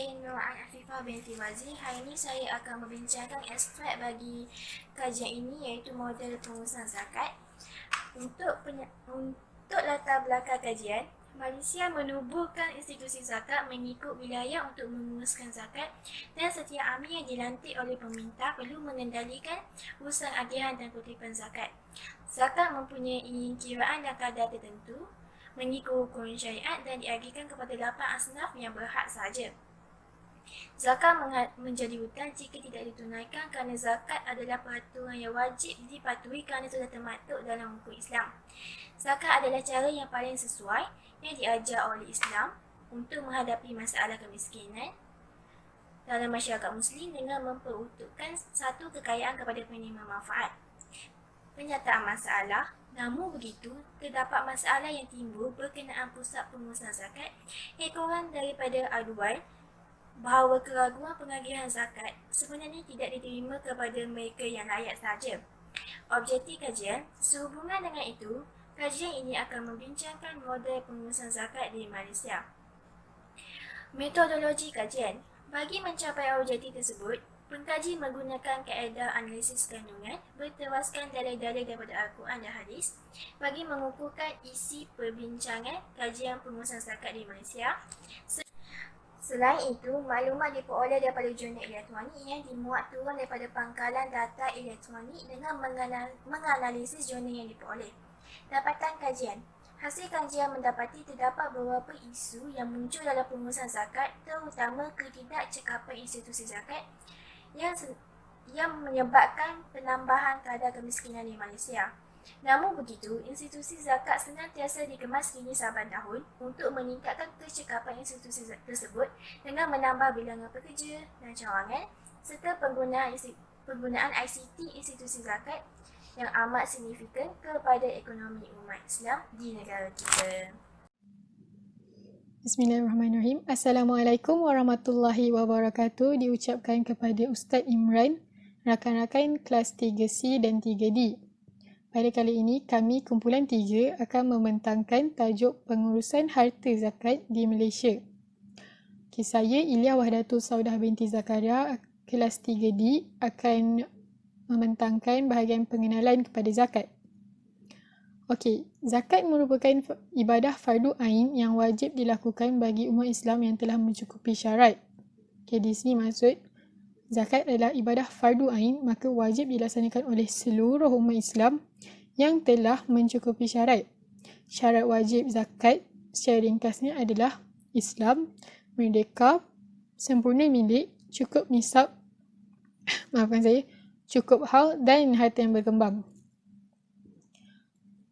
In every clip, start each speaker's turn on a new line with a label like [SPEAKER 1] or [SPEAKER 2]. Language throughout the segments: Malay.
[SPEAKER 1] saya Nur Afifah binti Wazir. Hari ini saya akan membincangkan ekstrak bagi kajian ini, iaitu model pengurusan zakat. Untuk latar belakang kajian, Malaysia menubuhkan institusi zakat mengikut wilayah untuk menguruskan zakat, dan setiap amir yang dilantik oleh pemerintah perlu mengendalikan urusan agihan dan kutipan zakat. Zakat mempunyai kiraan dan kadar tertentu mengikut hukum syariat dan diagihkan kepada 8 asnaf yang berhak sahaja. Zakat menjadi hutang jika tidak ditunaikan kerana zakat adalah peraturan yang wajib dipatuhi kerana sudah termaktub dalam hukum Islam. Zakat adalah cara yang paling sesuai yang diajar oleh Islam untuk menghadapi masalah kemiskinan dalam masyarakat Muslim dengan memperuntukkan satu kekayaan kepada penerima manfaat. Penyataan masalah. Namun begitu, terdapat masalah yang timbul berkenaan pusat pengurusan zakat. Ekoran daripada aduan bahawa keraguan pengagihan zakat sebenarnya tidak diterima kepada mereka yang layak sahaja. Objektif kajian, sehubungan dengan itu, kajian ini akan membincangkan model pengurusan zakat di Malaysia. Metodologi kajian. Bagi mencapai objektif tersebut, pengkaji menggunakan kaedah analisis kandungan berteraskan dalil-dalil daripada Al-Quran dan Hadis bagi mengukuhkan isi perbincangan kajian pengurusan zakat di Malaysia. Selain itu, maklumat diperoleh daripada jurnal elektronik yang dimuat turun daripada pangkalan data elektronik dengan menganalisis jurnal yang diperoleh. Dapatan kajian. Hasil kajian mendapati terdapat beberapa isu yang muncul dalam pengurusan zakat, terutama ketidakcekapan institusi zakat yang menyebabkan penambahan kadar kemiskinan di Malaysia. Namun begitu, institusi zakat senantiasa dikemas kini saban tahun untuk meningkatkan kecekapan institusi tersebut dengan menambah bilangan pekerja dan cawangan serta penggunaan ICT institusi zakat yang amat signifikan kepada ekonomi umat Islam di negara kita.
[SPEAKER 2] Bismillahirrahmanirrahim. Assalamualaikum warahmatullahi wabarakatuh. Diucapkan kepada Ustaz Imran, rakan-rakan kelas 3C dan 3D. Pada kali ini, kami kumpulan 3 akan membentangkan tajuk pengurusan harta zakat di Malaysia. Saya, Ilya Wahdatul Saudah binti Zakaria, kelas 3D, akan membentangkan bahagian pengenalan kepada zakat. Okey, zakat merupakan ibadah fardu ain yang wajib dilakukan bagi umat Islam yang telah mencukupi syarat. Di sini maksud zakat adalah ibadah fardu ain, maka wajib dilaksanakan oleh seluruh umat Islam yang telah mencukupi syarat. Syarat wajib zakat secara ringkasnya adalah Islam, merdeka, sempurna milik, cukup nisab, cukup haul dan harta yang berkembang.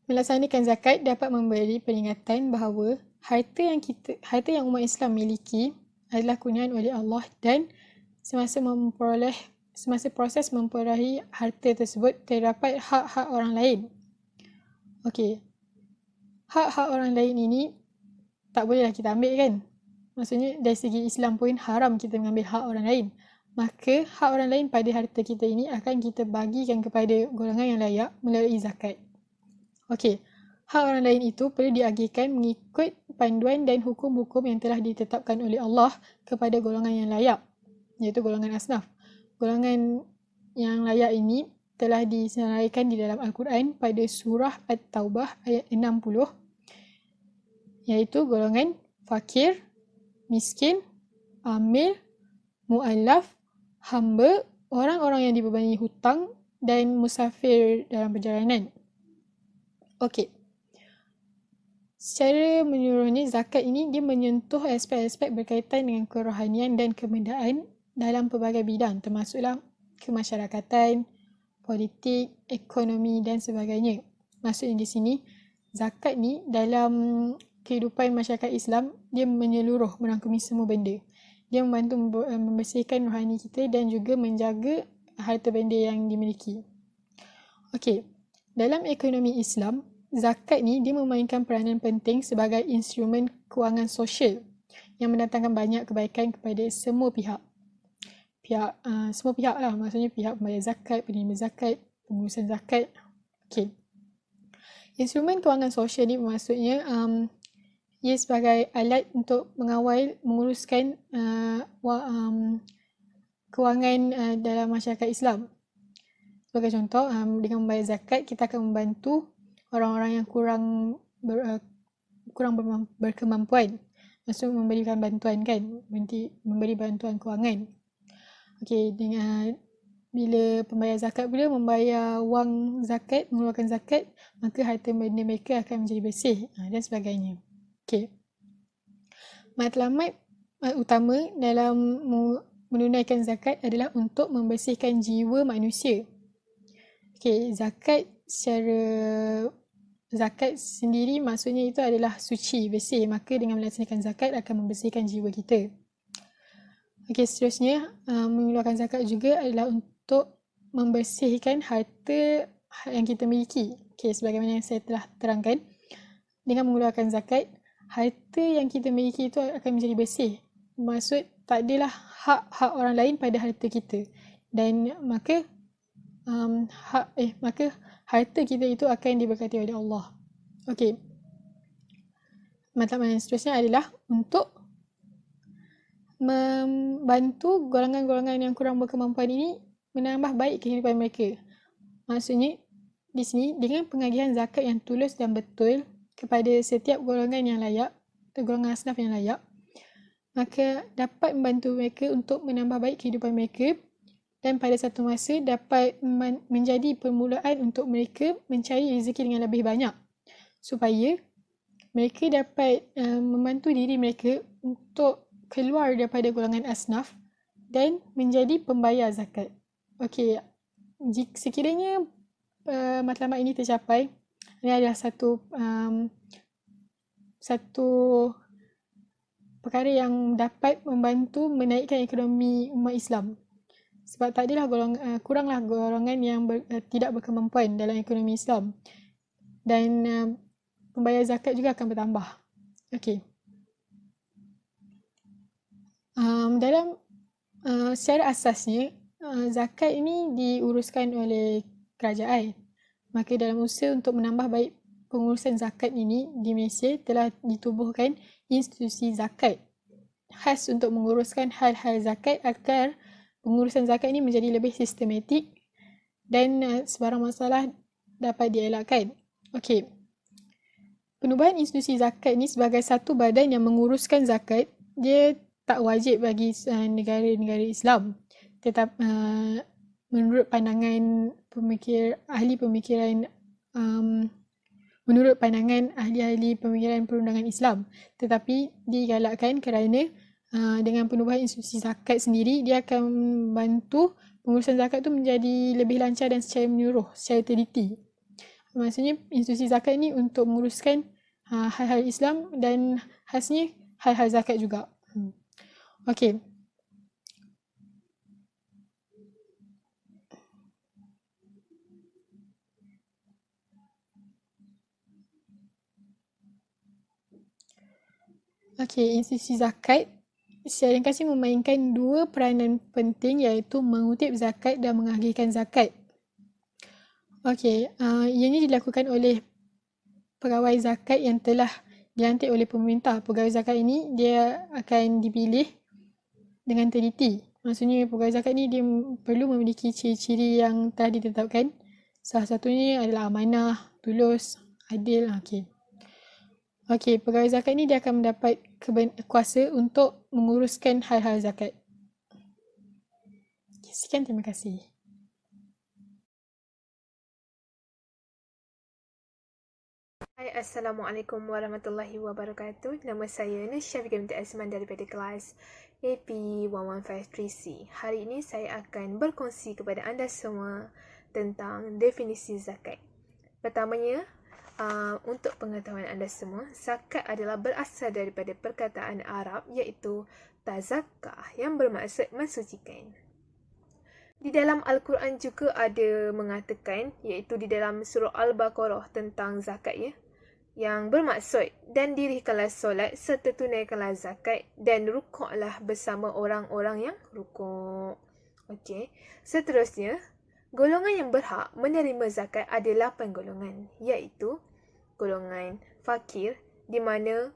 [SPEAKER 2] Melaksanakan zakat dapat memberi peringatan bahawa harta yang umat Islam miliki adalah kurniaan oleh Allah, dan semasa proses memperolehi harta tersebut terdapat hak-hak orang lain. Okey. Hak-hak orang lain ini tak bolehlah kita ambil kan? Maksudnya dari segi Islam pun haram kita mengambil hak orang lain. Maka hak orang lain pada harta kita ini akan kita bagikan kepada golongan yang layak melalui zakat. Okey, hak orang lain itu perlu diagihkan mengikut panduan dan hukum-hukum yang telah ditetapkan oleh Allah kepada golongan yang layak, iaitu golongan asnaf. Golongan yang layak ini telah disenaraikan di dalam Al-Quran pada surah At-Taubah ayat 60, iaitu golongan fakir, miskin, amil, mu'allaf, hamba, orang-orang yang dibebani hutang dan musafir dalam perjalanan. Okey. Secara menyeluruhnya, zakat ini dia menyentuh aspek-aspek berkaitan dengan kerohanian dan kebendaan dalam pelbagai bidang, termasuklah kemasyarakatan, politik, ekonomi dan sebagainya. Maksudnya di sini, zakat ni dalam kehidupan masyarakat Islam, dia menyeluruh, merangkumi semua benda. Dia membantu membersihkan rohani kita dan juga menjaga harta benda yang dimiliki. Okey, dalam ekonomi Islam, zakat ni dia memainkan peranan penting sebagai instrumen kewangan sosial yang mendatangkan banyak kebaikan kepada semua pihak. Semua pihak lah, maksudnya pihak pembayar zakat, penerima zakat, pengurusan zakat. Okey. Instrumen kewangan sosial ni maksudnya ia sebagai alat untuk mengawal, menguruskan kewangan dalam masyarakat Islam. Sebagai contoh, dengan membayar zakat, kita akan membantu orang-orang yang kurang berkemampuan. Maksud memberikan bantuan kan, memberi bantuan kewangan. Okey, bila pembayar zakat pula membayar wang zakat, mengeluarkan zakat, maka harta benda mereka akan menjadi bersih dan sebagainya. Okey. Matlamat utama dalam menunaikan zakat adalah untuk membersihkan jiwa manusia. Okey, zakat sendiri maksudnya itu adalah suci, bersih. Maka dengan melaksanakan zakat akan membersihkan jiwa kita. Okey, seterusnya mengeluarkan zakat juga adalah untuk membersihkan harta yang kita miliki. Okey, sebagaimana yang saya telah terangkan, dengan mengeluarkan zakat, harta yang kita miliki itu akan menjadi bersih. Maksud tak adalah hak orang lain pada harta kita. Dan maka harta kita itu akan diberkati oleh Allah. Okey. Matlamat yang seterusnya adalah untuk membantu golongan-golongan yang kurang berkemampuan ini menambah baik kehidupan mereka. Maksudnya di sini dengan pengagihan zakat yang tulus dan betul kepada setiap golongan yang layak, atau golongan asnaf yang layak, maka dapat membantu mereka untuk menambah baik kehidupan mereka dan pada satu masa dapat menjadi permulaan untuk mereka mencari rezeki dengan lebih banyak supaya mereka dapat membantu diri mereka untuk keluar daripada golongan asnaf dan menjadi pembayar zakat. Okey, sekiranya matlamat ini tercapai, ini adalah satu perkara yang dapat membantu menaikkan ekonomi umat Islam. Sebab tak adalah kuranglah golongan yang tidak berkemampuan dalam ekonomi Islam. Dan pembayar zakat juga akan bertambah. Okey. Secara asasnya, zakat ini diuruskan oleh kerajaan. Maka dalam usaha untuk menambah baik pengurusan zakat ini di Malaysia telah ditubuhkan institusi zakat khas untuk menguruskan hal-hal zakat agar pengurusan zakat ini menjadi lebih sistematik dan sebarang masalah dapat dielakkan. Okey. Penubuhan institusi zakat ni sebagai satu badan yang menguruskan zakat, dia tak wajib bagi negara-negara Islam. Tetap menurut pandangan ahli-ahli pemikiran perundangan Islam. Tetapi digalakkan kerana dengan penubuhan institusi zakat sendiri, dia akan membantu pengurusan zakat tu menjadi lebih lancar dan secara menyeluruh, secara teliti. Maksudnya institusi zakat ni untuk menguruskan hal-hal Islam dan khasnya hal-hal zakat juga. Okey. Okey, institusi zakat secara ringkasnya memainkan dua peranan penting iaitu mengutip zakat dan mengagihkan zakat. Okey, ianya dilakukan oleh pegawai zakat yang telah dilantik oleh pemerintah. Pegawai zakat ini dia akan dipilih dengan teliti. Maksudnya pegawai zakat ni dia perlu memiliki ciri-ciri yang telah ditetapkan. Salah satunya adalah amanah, tulus, adil. Okey, pegawai zakat ni dia akan mendapat kuasa untuk menguruskan hal-hal zakat. Sekian, terima kasih.
[SPEAKER 3] Hai, Assalamualaikum warahmatullahi wabarakatuh. Nama saya Nusya binti Azman daripada kelas AP11530C. Hari ini saya akan berkongsi kepada anda semua tentang definisi zakat. Pertamanya, untuk pengetahuan anda semua, zakat adalah berasal daripada perkataan Arab iaitu tazakah yang bermaksud mensucikan. Di dalam Al-Quran juga ada mengatakan, iaitu di dalam surah Al-Baqarah tentang zakat ya, yang bermaksud, dan dirikanlah solat serta tunaikanlah zakat dan rukuklah bersama orang-orang yang rukuk. Okey. Seterusnya, golongan yang berhak menerima zakat ada 8 golongan, iaitu golongan fakir, di mana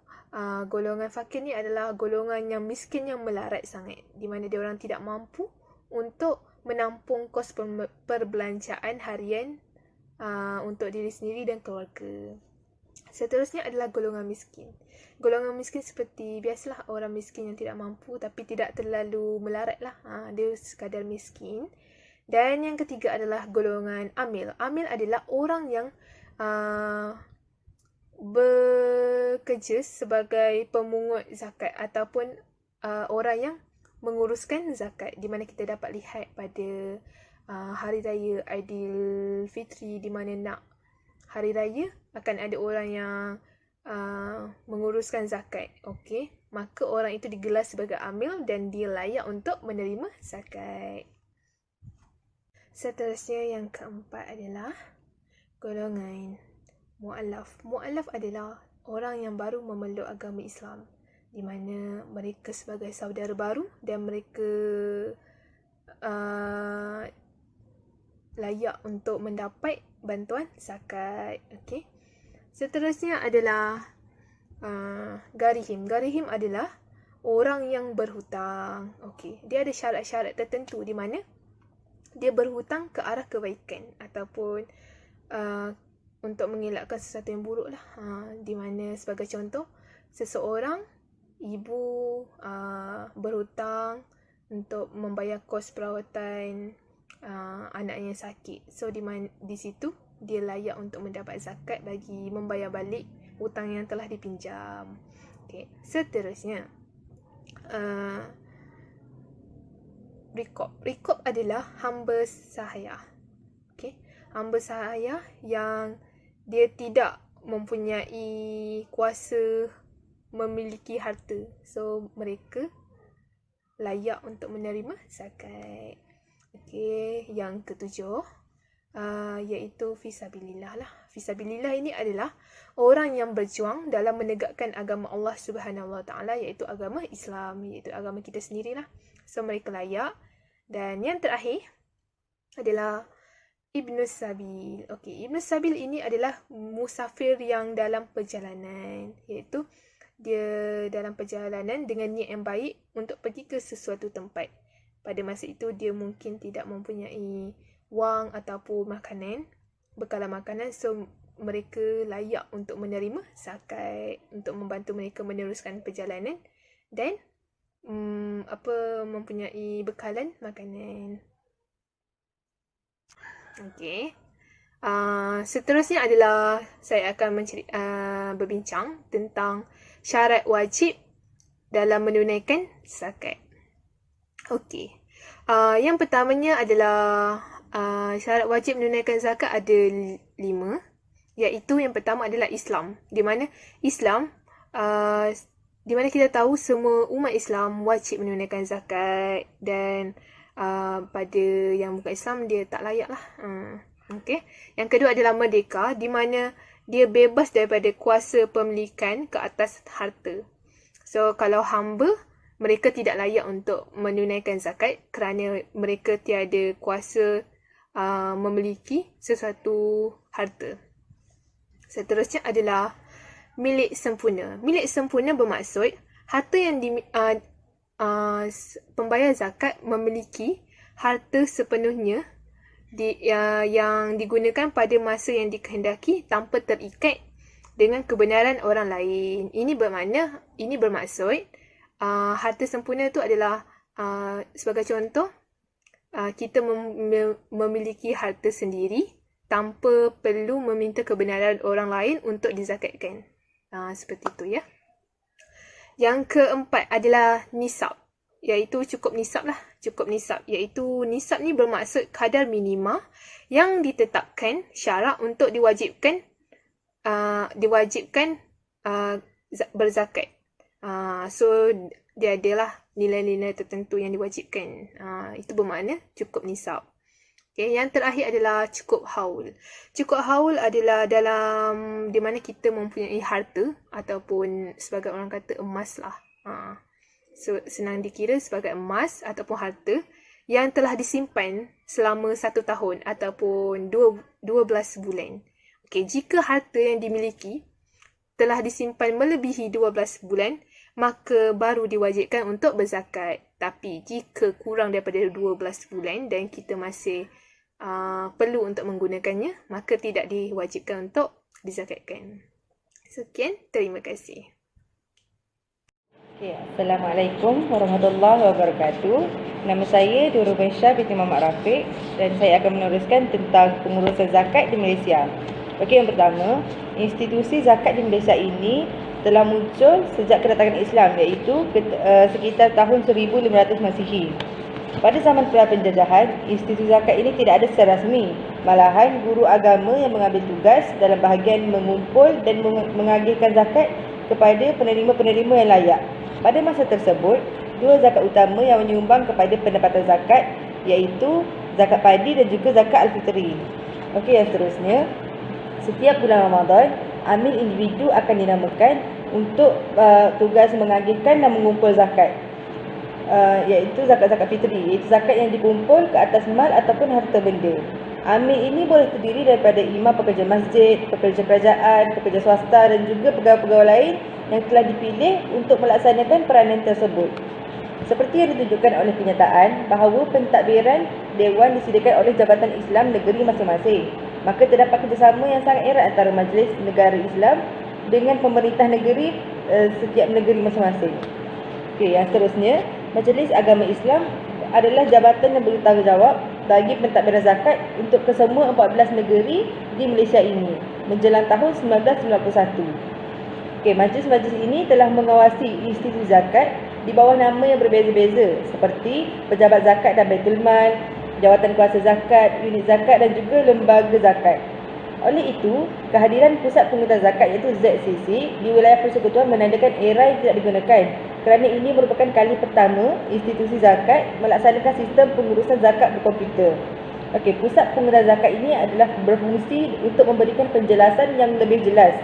[SPEAKER 3] golongan fakir ni adalah golongan yang miskin yang melarat sangat, di mana dia orang tidak mampu untuk menampung kos perbelanjaan harian untuk diri sendiri dan keluarga. Seterusnya adalah golongan miskin. Golongan miskin seperti biasalah orang miskin yang tidak mampu tapi tidak terlalu melarat lah. Dia sekadar miskin. Dan yang ketiga adalah golongan amil. Amil adalah orang yang bekerja sebagai pemungut zakat ataupun orang yang menguruskan zakat, di mana kita dapat lihat pada hari raya Aidilfitri, di mana nak hari raya akan ada orang yang menguruskan zakat. Okey, maka orang itu digelar sebagai amil dan dia layak untuk menerima zakat. Seterusnya yang keempat adalah golongan mu'allaf. Mu'allaf adalah orang yang baru memeluk agama Islam, di mana mereka sebagai saudara baru dan mereka layak untuk mendapat bantuan zakat. Okey. Seterusnya adalah garihim. Garihim adalah orang yang berhutang. Okey. Dia ada syarat-syarat tertentu di mana dia berhutang ke arah kebaikan ataupun untuk mengelakkan sesuatu yang buruk lah. Di mana sebagai contoh, seseorang ibu berhutang untuk membayar kos perawatan anaknya sakit. So di situ dia layak untuk mendapat zakat bagi membayar balik hutang yang telah dipinjam. Okay. Seterusnya Rikob. Rikob adalah hamba sahaya. Okay. Hamba sahaya yang dia tidak mempunyai kuasa memiliki harta. So, mereka layak untuk menerima zakat. Okay. Yang ketujuh, iaitu fisabilillah lah. Fisabilillah ini adalah orang yang berjuang dalam menegakkan agama Allah Subhanahu Wa Taala, iaitu agama Islam, iaitu agama kita sendirilah. So, mereka layak. Dan yang terakhir adalah Ibnu Sabil. Okey, Ibnu Sabil ini adalah musafir yang dalam perjalanan, iaitu dia dalam perjalanan dengan niat yang baik untuk pergi ke sesuatu tempat. Pada masa itu dia mungkin tidak mempunyai wang ataupun makanan, bekalan makanan, so mereka layak untuk menerima zakat untuk membantu mereka meneruskan perjalanan dan mempunyai bekalan makanan. Okey. Seterusnya adalah saya akan berbincang tentang syarat wajib dalam menunaikan zakat. Okey. Yang pertamanya adalah syarat wajib menunaikan zakat ada 5, iaitu yang pertama adalah Islam, di mana Islam di mana kita tahu semua umat Islam wajib menunaikan zakat dan pada yang bukan Islam dia tak layak lah. Okay. Yang kedua adalah merdeka, di mana dia bebas daripada kuasa pemilikan ke atas harta. So kalau hamba, mereka tidak layak untuk menunaikan zakat kerana mereka tiada kuasa memiliki sesuatu harta. Seterusnya adalah milik sempurna. Milik sempurna bermaksud harta yang pembayar zakat memiliki harta sepenuhnya yang digunakan pada masa yang dikehendaki tanpa terikat dengan kebenaran orang lain. Ini bermaksud harta sempurna itu adalah sebagai contoh kita memiliki harta sendiri tanpa perlu meminta kebenaran orang lain untuk dizakatkan. Seperti itu ya. Yang keempat adalah nisab, iaitu cukup nisab lah. Cukup nisab, iaitu nisab ni bermaksud kadar minima yang ditetapkan syarak untuk diwajibkan berzakat. So dia adalah nilai-nilai tertentu yang diwajibkan. Itu bermakna cukup nisab. Okay, yang terakhir adalah cukup haul. Cukup haul adalah dalam di mana kita mempunyai harta ataupun sebagai orang kata emas lah. So senang dikira sebagai emas ataupun harta yang telah disimpan selama 1 tahun ataupun 12 bulan. Okay, jika harta yang dimiliki telah disimpan melebihi 12 bulan, maka baru diwajibkan untuk berzakat. Tapi jika kurang daripada 12 bulan dan kita masih perlu untuk menggunakannya, maka tidak diwajibkan untuk dizakatkan. Sekian, terima kasih.
[SPEAKER 4] Okay, Assalamualaikum warahmatullahi wabarakatuh. Nama saya Nur Rubaisha binti Muhammad Rafiq dan saya akan meneruskan tentang pengurusan zakat di Malaysia. Okey, yang pertama, institusi zakat di Malaysia ini telah muncul sejak kedatangan Islam, iaitu sekitar tahun 1500 Masihi. Pada zaman penjajahan, institusi zakat ini tidak ada secara rasmi. Malahan, guru agama yang mengambil tugas dalam bahagian mengumpul dan mengagihkan zakat kepada penerima-penerima yang layak. Pada masa tersebut, dua zakat utama yang menyumbang kepada pendapatan zakat, iaitu zakat padi dan juga zakat al-fitri. Okey, yang seterusnya, setiap bulan Ramadan, amil individu akan dinamakan untuk tugas mengagihkan dan mengumpul zakat, iaitu zakat-zakat fitri, iaitu zakat yang dikumpul ke atas mal ataupun harta benda. Amil ini boleh terdiri daripada imam pekerja masjid, pekerja kerajaan, pekerja swasta dan juga pegawai-pegawai lain yang telah dipilih untuk melaksanakan peranan tersebut. Seperti yang ditunjukkan oleh kenyataan bahawa pentadbiran Dewan disediakan oleh Jabatan Islam negeri masing-masing, maka terdapat kerjasama yang sangat erat antara Majlis Negara Islam dengan pemerintah negeri setiap negeri masing-masing. Okey, yang seterusnya, Majlis Agama Islam adalah jabatan yang bertanggungjawab bagi pentadbiran zakat untuk kesemua 14 negeri di Malaysia ini menjelang tahun 1991. Okey, majlis-majlis ini telah mengawasi institusi zakat di bawah nama yang berbeza-beza seperti Pejabat Zakat dan Baitul Mal, Jawatan Kuasa Zakat, Unit Zakat dan juga Lembaga Zakat. Oleh itu, kehadiran Pusat Pengurusan Zakat iaitu ZCC di wilayah persekutuan menandakan era yang tidak digunakan kerana ini merupakan kali pertama institusi zakat melaksanakan sistem pengurusan zakat berkomputer. Okey, Pusat Pengurusan Zakat ini adalah berfungsi untuk memberikan penjelasan yang lebih jelas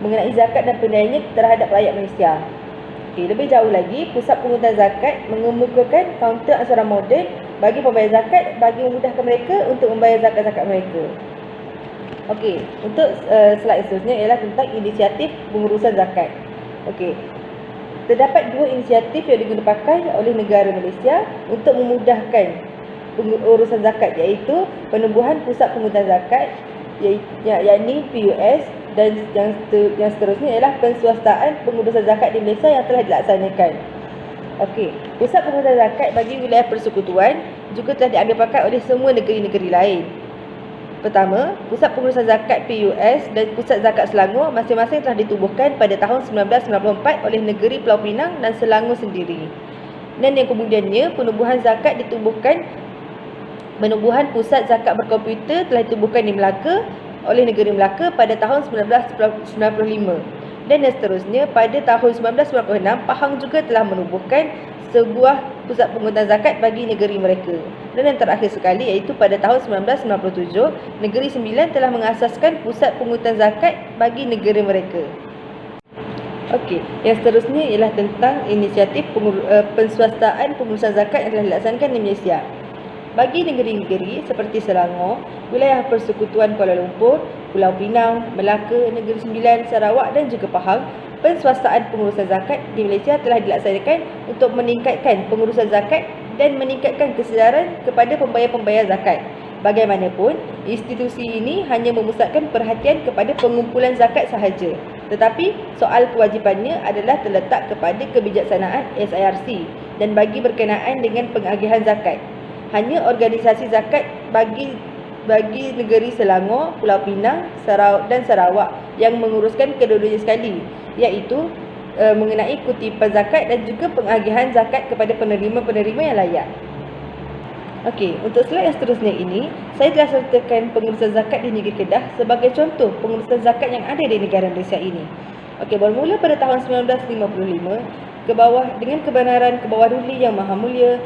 [SPEAKER 4] mengenai zakat dan penilaiannya terhadap rakyat Malaysia. Okey, lebih jauh lagi, Pusat Pengurusan Zakat mengemukakan kaunter aksara moden bagi pembayar zakat bagi memudahkan mereka untuk membayar zakat-zakat mereka. Okey, untuk slide seterusnya ialah tentang inisiatif pengurusan zakat. Okey, terdapat dua inisiatif yang digunakan oleh negara Malaysia untuk memudahkan pengurusan zakat, iaitu penubuhan Pusat Pengurusan Zakat yakni PUS, dan yang seterusnya ialah penswastaan pengurusan zakat di Malaysia yang telah dilaksanakan. Okey, Pusat Pengurusan Zakat bagi wilayah persekutuan juga telah diambil pakai oleh semua negeri-negeri lain. Pertama, Pusat Pengurusan Zakat PUS dan Pusat Zakat Selangor masing-masing telah ditubuhkan pada tahun 1994 oleh negeri Pulau Pinang dan Selangor sendiri. Dan yang kemudiannya, penubuhan zakat ditubuhkan, penubuhan Pusat Zakat berkomputer telah ditubuhkan di Melaka oleh negeri Melaka pada tahun 1995. Dan yang seterusnya, pada tahun 1996, Pahang juga telah menubuhkan sebuah Pusat Pengurusan Zakat bagi negeri mereka. Dan yang terakhir sekali, iaitu pada tahun 1997, Negeri Sembilan telah mengasaskan Pusat Pengurusan Zakat bagi negeri mereka. Okey, yang seterusnya ialah tentang inisiatif penswastaan pengurusan zakat yang telah dilaksanakan di Malaysia. Bagi negeri-negeri seperti Selangor, wilayah persekutuan Kuala Lumpur, Pulau Pinang, Melaka, Negeri Sembilan, Sarawak dan juga Pahang, penswastaan pengurusan zakat di Malaysia telah dilaksanakan untuk meningkatkan pengurusan zakat dan meningkatkan kesedaran kepada pembayar-pembayar zakat. Bagaimanapun, institusi ini hanya memusatkan perhatian kepada pengumpulan zakat sahaja. Tetapi, soal kewajipannya adalah terletak kepada kebijaksanaan SIRC dan bagi berkenaan dengan pengagihan zakat. Hanya organisasi zakat bagi negeri Selangor, Pulau Pinang dan Sarawak yang menguruskan kedua-duanya sekali, iaitu mengenai kutipan zakat dan juga pengagihan zakat kepada penerima-penerima yang layak. Okey, untuk slide yang seterusnya ini, saya telah sertakan pengurusan zakat di negeri Kedah sebagai contoh pengurusan zakat yang ada di negara Malaysia ini. Okey, bermula pada tahun 1955 dengan kebenaran ke bawah Duli Yang Maha Mulia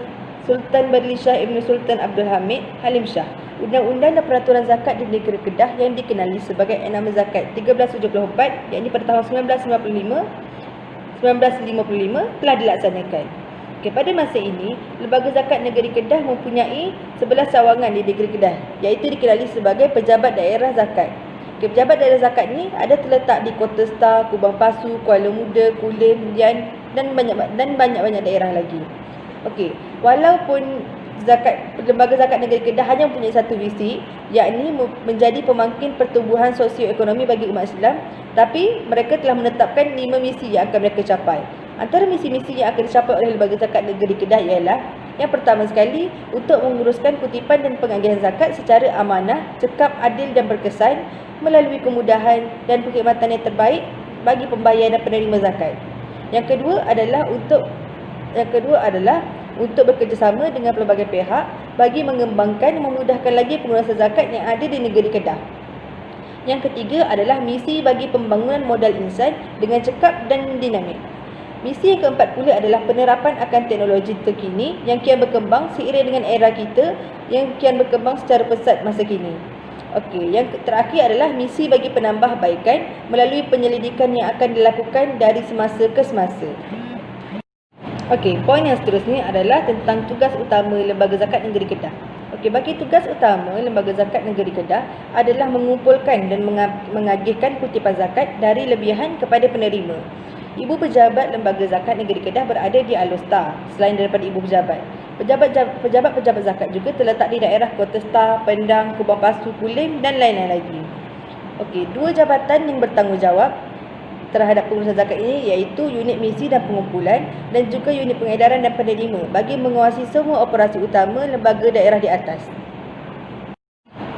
[SPEAKER 4] Sultan Badli Shah Ibn Sultan Abdul Hamid Halim Shah, Undang-Undang dan Peraturan Zakat di negeri Kedah yang dikenali sebagai Enama Zakat 1374, yakni pada tahun 1955 telah dilaksanakan. Okay, pada masa ini, Lembaga Zakat Negeri Kedah mempunyai 11 cawangan di negeri Kedah, iaitu dikenali sebagai Pejabat Daerah Zakat. Okey, pejabat daerah zakat ni ada terletak di Kota Star, Kubang Pasu, Kuala Muda, Kulim, Jan dan banyak-banyak daerah lagi. Okey, walaupun lembaga zakat negeri Kedah hanya mempunyai satu visi, yakni menjadi pemangkin pertumbuhan sosioekonomi bagi umat Islam, tapi mereka telah menetapkan 5 misi yang akan mereka capai. Antara misi-misi yang akan dicapai oleh lembaga zakat negeri Kedah ialah yang pertama sekali, untuk menguruskan kutipan dan pengagihan zakat secara amanah, cekap, adil dan berkesan melalui kemudahan dan perkhidmatan yang terbaik bagi pembayar dan penerima zakat. Yang kedua adalah untuk bekerjasama dengan pelbagai pihak bagi mengembangkan dan memudahkan lagi pengurusan zakat yang ada di negeri Kedah. Yang ketiga adalah misi bagi pembangunan modal insan dengan cekap dan dinamik. Misi yang keempat pula adalah penerapan akan teknologi terkini yang kian berkembang seiring dengan era kita yang kian berkembang secara pesat masa kini. Okey, yang terakhir adalah misi bagi penambahbaikan melalui penyelidikan yang akan dilakukan dari semasa ke semasa. Okey, poin yang seterusnya adalah tentang tugas utama Lembaga Zakat Negeri Kedah. Okey, bagi tugas utama Lembaga Zakat Negeri Kedah adalah mengumpulkan dan mengagihkan kutipan zakat dari lebihan kepada penerima. Ibu pejabat Lembaga Zakat Negeri Kedah berada di Alor-Star. Selain daripada ibu pejabat, pejabat zakat juga terletak di daerah Kota Star, Pendang, Kubang Pasu, Kulim dan lain-lain lagi. Okey, 2 jabatan yang bertanggungjawab terhadap pengurusan zakat ini iaitu unit misi dan pengumpulan dan juga unit pengedaran dan penerima bagi menguasai semua operasi utama lembaga daerah di atas.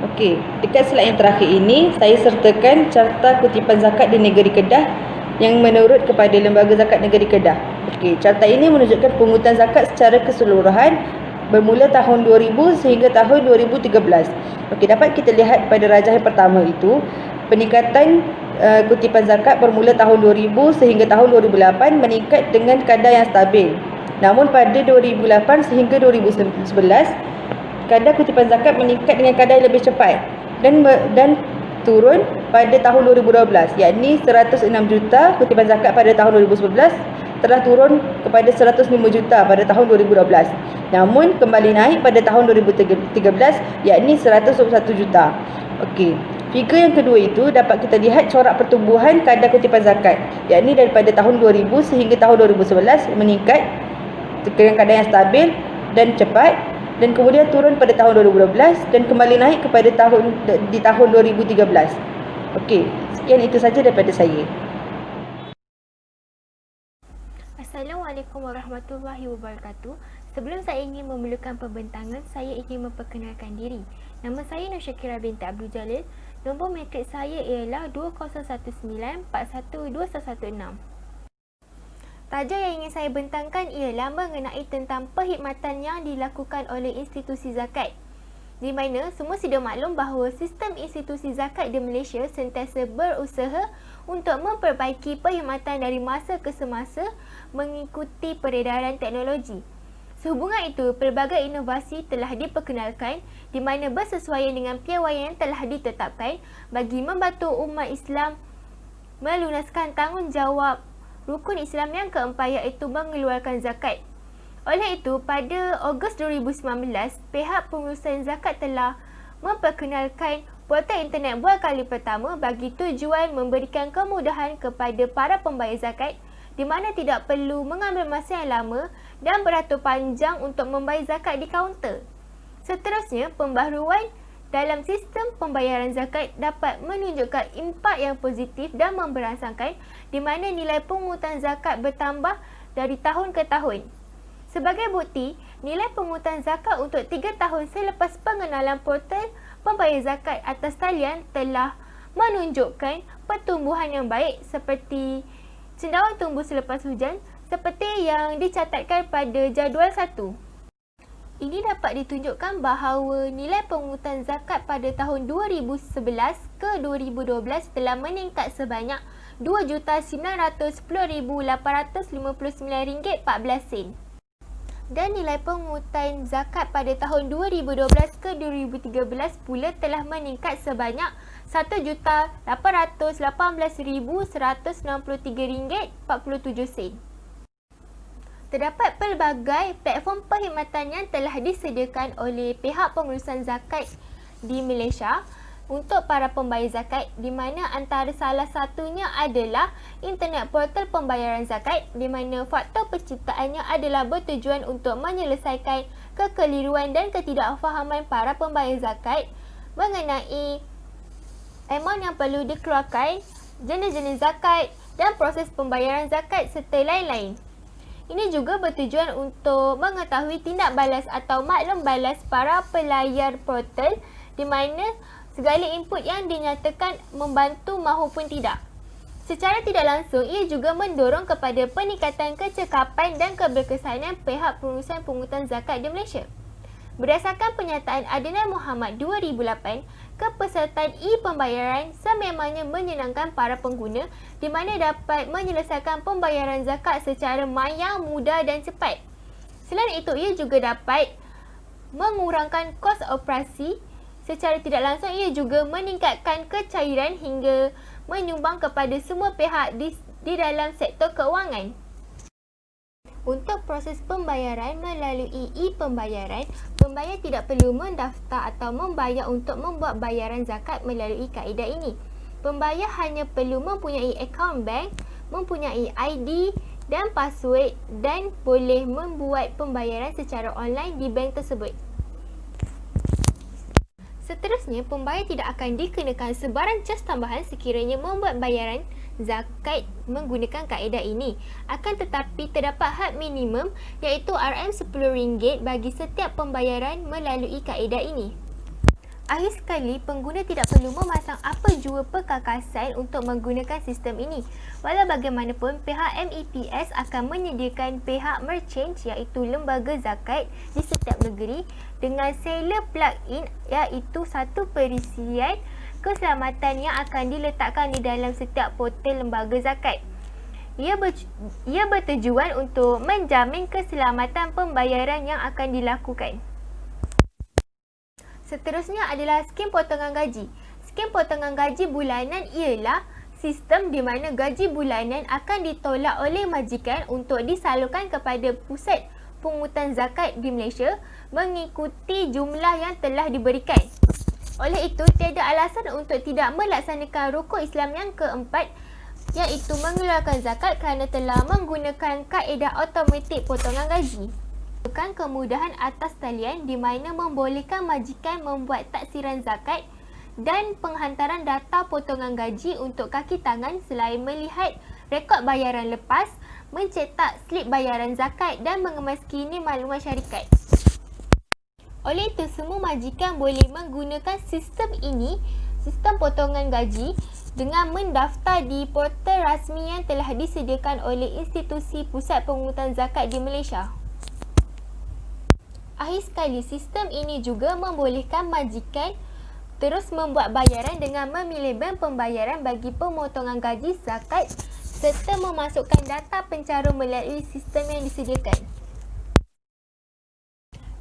[SPEAKER 4] Okey, dekat slide yang terakhir ini saya sertakan carta kutipan zakat di negeri Kedah yang menurut kepada Lembaga Zakat Negeri Kedah. Okey, carta ini menunjukkan pungutan zakat secara keseluruhan bermula tahun 2000 sehingga tahun 2013. Okey, dapat kita lihat pada rajah yang pertama itu peningkatan kutipan zakat bermula tahun 2000 sehingga tahun 2008 meningkat dengan kadar yang stabil. Namun pada 2008 sehingga 2011 kadar kutipan zakat meningkat dengan kadar yang lebih cepat dan turun pada tahun 2012, yakni 106 juta kutipan zakat pada tahun 2011 telah turun kepada 105 juta pada tahun 2012. Namun kembali naik pada tahun 2013, yakni 121 juta. Okey, figure yang kedua itu dapat kita lihat corak pertumbuhan kadar kutipan zakat, yakni daripada tahun 2000 sehingga tahun 2011 meningkat dengan kadar yang stabil dan cepat, dan kemudian turun pada tahun 2012 dan kembali naik kepada tahun 2013. Okey, sekian itu saja daripada saya.
[SPEAKER 5] Assalamualaikum warahmatullahi wabarakatuh. Sebelum saya ingin memulakan pembentangan, saya ingin memperkenalkan diri. Nama saya Nur Syakira binti Abdul Jalil. Nombor matrik saya ialah 2019412116. Tajuk yang ingin saya bentangkan ialah mengenai tentang perkhidmatan yang dilakukan oleh institusi zakat. Di mana semua sudah maklum bahawa sistem institusi zakat di Malaysia sentiasa berusaha untuk memperbaiki perkhidmatan dari masa ke semasa mengikuti peredaran teknologi. Sehubungan itu, pelbagai inovasi telah diperkenalkan di mana bersesuaian dengan piawaian yang telah ditetapkan bagi membantu umat Islam melunaskan tanggungjawab rukun Islam yang keempat iaitu mengeluarkan zakat. Oleh itu, pada Ogos 2019, pihak pengurusan zakat telah memperkenalkan portal internet buat kali pertama bagi tujuan memberikan kemudahan kepada para pembayar zakat di mana tidak perlu mengambil masa yang lama dan beratur panjang untuk membayar zakat di kaunter. Seterusnya, pembaharuan dalam sistem pembayaran zakat dapat menunjukkan impak yang positif dan memberangsangkan di mana nilai pungutan zakat bertambah dari tahun ke tahun. Sebagai bukti, nilai pungutan zakat untuk 3 tahun selepas pengenalan portal pembayar zakat atas talian telah menunjukkan pertumbuhan yang baik seperti cendawan tumbuh selepas hujan seperti yang dicatatkan pada jadual 1. Ini dapat ditunjukkan bahawa nilai pungutan zakat pada tahun 2011 ke 2012 telah meningkat sebanyak RM2,910,859.14. Dan nilai pungutan zakat pada tahun 2012 ke 2013 pula telah meningkat sebanyak RM1,818,163.47. Terdapat pelbagai platform perkhidmatan yang telah disediakan oleh pihak pengurusan zakat di Malaysia untuk para pembayar zakat, di mana antara salah satunya adalah internet portal pembayaran zakat, di mana faktor penciptaannya adalah bertujuan untuk menyelesaikan kekeliruan dan ketidakfahaman para pembayar zakat mengenai amount yang perlu dikeluarkan, jenis-jenis zakat dan proses pembayaran zakat serta lain-lain. Ini juga bertujuan untuk mengetahui tindak balas atau maklum balas para pelayar portal, di mana segala input yang dinyatakan membantu mahupun tidak. Secara tidak langsung, ia juga mendorong kepada peningkatan kecekapan dan keberkesanan pihak pengurusan pungutan zakat di Malaysia. Berdasarkan penyataan Adnan Muhammad 2008, kepesertaan e-pembayaran sememangnya menyenangkan para pengguna, di mana dapat menyelesaikan pembayaran zakat secara maya, mudah dan cepat. Selain itu, ia juga dapat mengurangkan kos operasi. Secara tidak langsung, ia juga meningkatkan kecairan hingga menyumbang kepada semua pihak di dalam sektor keuangan. Untuk proses pembayaran melalui e-pembayaran, pembayar tidak perlu mendaftar atau membayar untuk membuat bayaran zakat melalui kaedah ini. Pembayar hanya perlu mempunyai akaun bank, mempunyai ID dan password dan boleh membuat pembayaran secara online di bank tersebut. Seterusnya, pembayar tidak akan dikenakan sebarang cas tambahan sekiranya membuat bayaran zakat menggunakan kaedah ini. Akan tetapi, terdapat had minimum iaitu RM10 bagi setiap pembayaran melalui kaedah ini. Akhir sekali, pengguna tidak perlu memasang apa jua perkakasan untuk menggunakan sistem ini. Walau bagaimanapun, pihak MEPS akan menyediakan pihak merchant iaitu lembaga zakat di setiap negeri dengan seller plug-in iaitu satu perisian keselamatan yang akan diletakkan di dalam setiap portal lembaga zakat. Ia bertujuan untuk menjamin keselamatan pembayaran yang akan dilakukan. Seterusnya adalah skim potongan gaji. Skim potongan gaji bulanan ialah sistem di mana gaji bulanan akan ditolak oleh majikan untuk disalurkan kepada pusat pungutan zakat di Malaysia mengikuti jumlah yang telah diberikan. Oleh itu, tiada alasan untuk tidak melaksanakan rukun Islam yang keempat, iaitu mengeluarkan zakat kerana telah menggunakan kaedah automatik potongan gaji. Bukan kemudahan atas talian di mana membolehkan majikan membuat taksiran zakat dan penghantaran data potongan gaji untuk kaki tangan selain melihat rekod bayaran lepas, mencetak slip bayaran zakat dan mengemas kini maklumat syarikat. Oleh itu, semua majikan boleh menggunakan sistem ini, sistem potongan gaji, dengan mendaftar di portal rasmi yang telah disediakan oleh institusi pusat pungutan zakat di Malaysia. Akhir sekali, sistem ini juga membolehkan majikan terus membuat bayaran dengan memilih bank pembayaran bagi pemotongan gaji zakat serta memasukkan data pencara melalui sistem yang disediakan.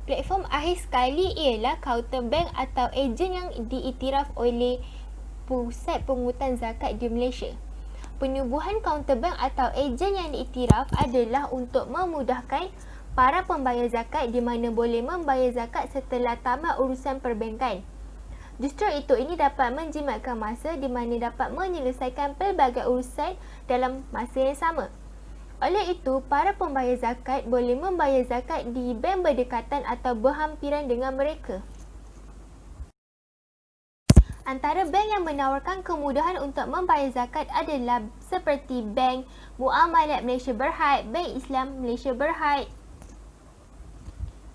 [SPEAKER 5] Platform akhir sekali ialah kaunter bank atau ejen yang diiktiraf oleh Pusat Pungutan Zakat di Malaysia. Penubuhan kaunter bank atau ejen yang diiktiraf adalah untuk memudahkan para pembayar zakat di mana boleh membayar zakat setelah tamat urusan perbankan. Justru itu, ini dapat menjimatkan masa di mana dapat menyelesaikan pelbagai urusan dalam masa yang sama. Oleh itu, para pembayar zakat boleh membayar zakat di bank berdekatan atau berhampiran dengan mereka. Antara bank yang menawarkan kemudahan untuk membayar zakat adalah seperti Bank Muamalat Malaysia Berhad, Bank Islam Malaysia Berhad,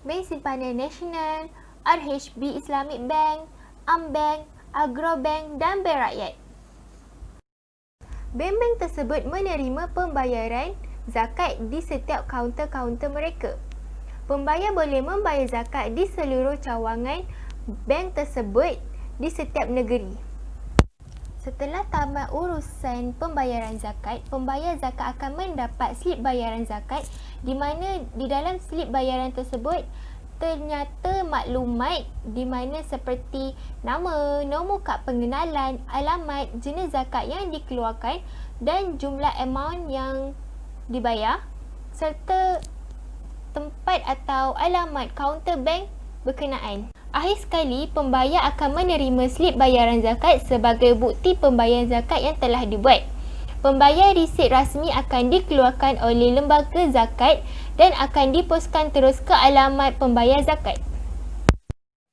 [SPEAKER 5] Bank Simpanan Nasional, RHB Islamic Bank, AmBank, Agrobank dan Bank Rakyat. Bank-bank tersebut menerima pembayaran zakat di setiap kaunter-kaunter mereka. Pembayar boleh membayar zakat di seluruh cawangan bank tersebut di setiap negeri. Setelah tamat urusan pembayaran zakat, pembayar zakat akan mendapat slip bayaran zakat di mana di dalam slip bayaran tersebut ternyata maklumat di mana seperti nama, nombor kad pengenalan, alamat, jenis zakat yang dikeluarkan dan jumlah amount yang dibayar serta tempat atau alamat kaunter bank berkenaan. Akhir sekali, pembayar akan menerima slip bayaran zakat sebagai bukti pembayaran zakat yang telah dibuat. Pembayar resit rasmi akan dikeluarkan oleh lembaga zakat dan akan diposkan terus ke alamat pembayar zakat.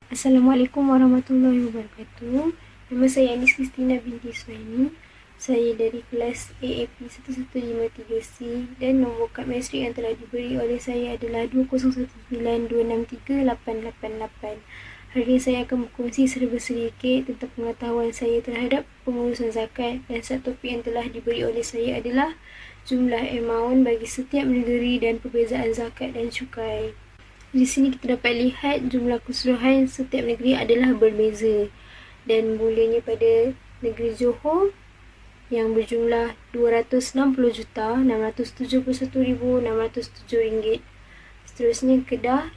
[SPEAKER 6] Assalamualaikum warahmatullahi wabarakatuh. Nama saya Anis Kristina binti Suhaimi. Saya dari kelas AAP 1153C dan nombor kad matrik yang telah diberi oleh saya adalah 2019263888. Hari ini saya akan berkongsi serba sedikit tentang pengetahuan saya terhadap pengurusan zakat, dan satu topik yang telah diberi oleh saya adalah jumlah amount bagi setiap negeri dan perbezaan zakat dan cukai. Di sini kita dapat lihat jumlah keseluruhan setiap negeri adalah berbeza, dan mulanya pada negeri Johor yang berjumlah RM260,671,607. Seterusnya Kedah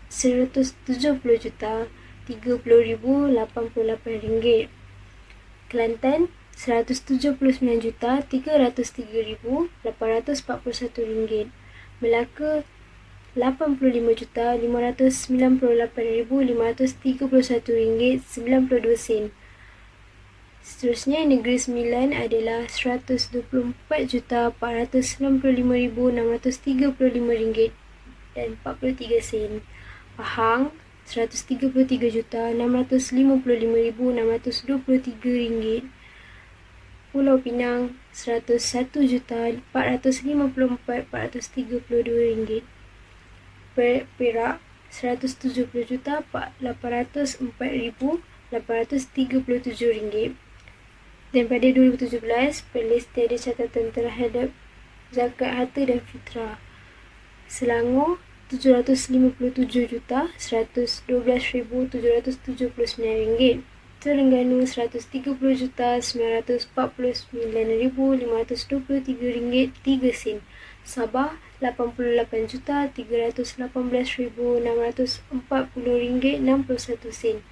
[SPEAKER 6] RM170,030,088. Kelantan RM179,303,841. Melaka RM85,598,531.92. Seterusnya Negeri Sembilan adalah RM124,465,635.43. Pahang RM133,655,623. Pulau Pinang RM101,454,432. Perak RM170,804,837. Dan pada 2017, Perlis tiada catatan terhadap zakat harta dan fitrah. Selangor RM757,112,779. Terengganu RM139,949,523 Sabah RM88,318,640.61.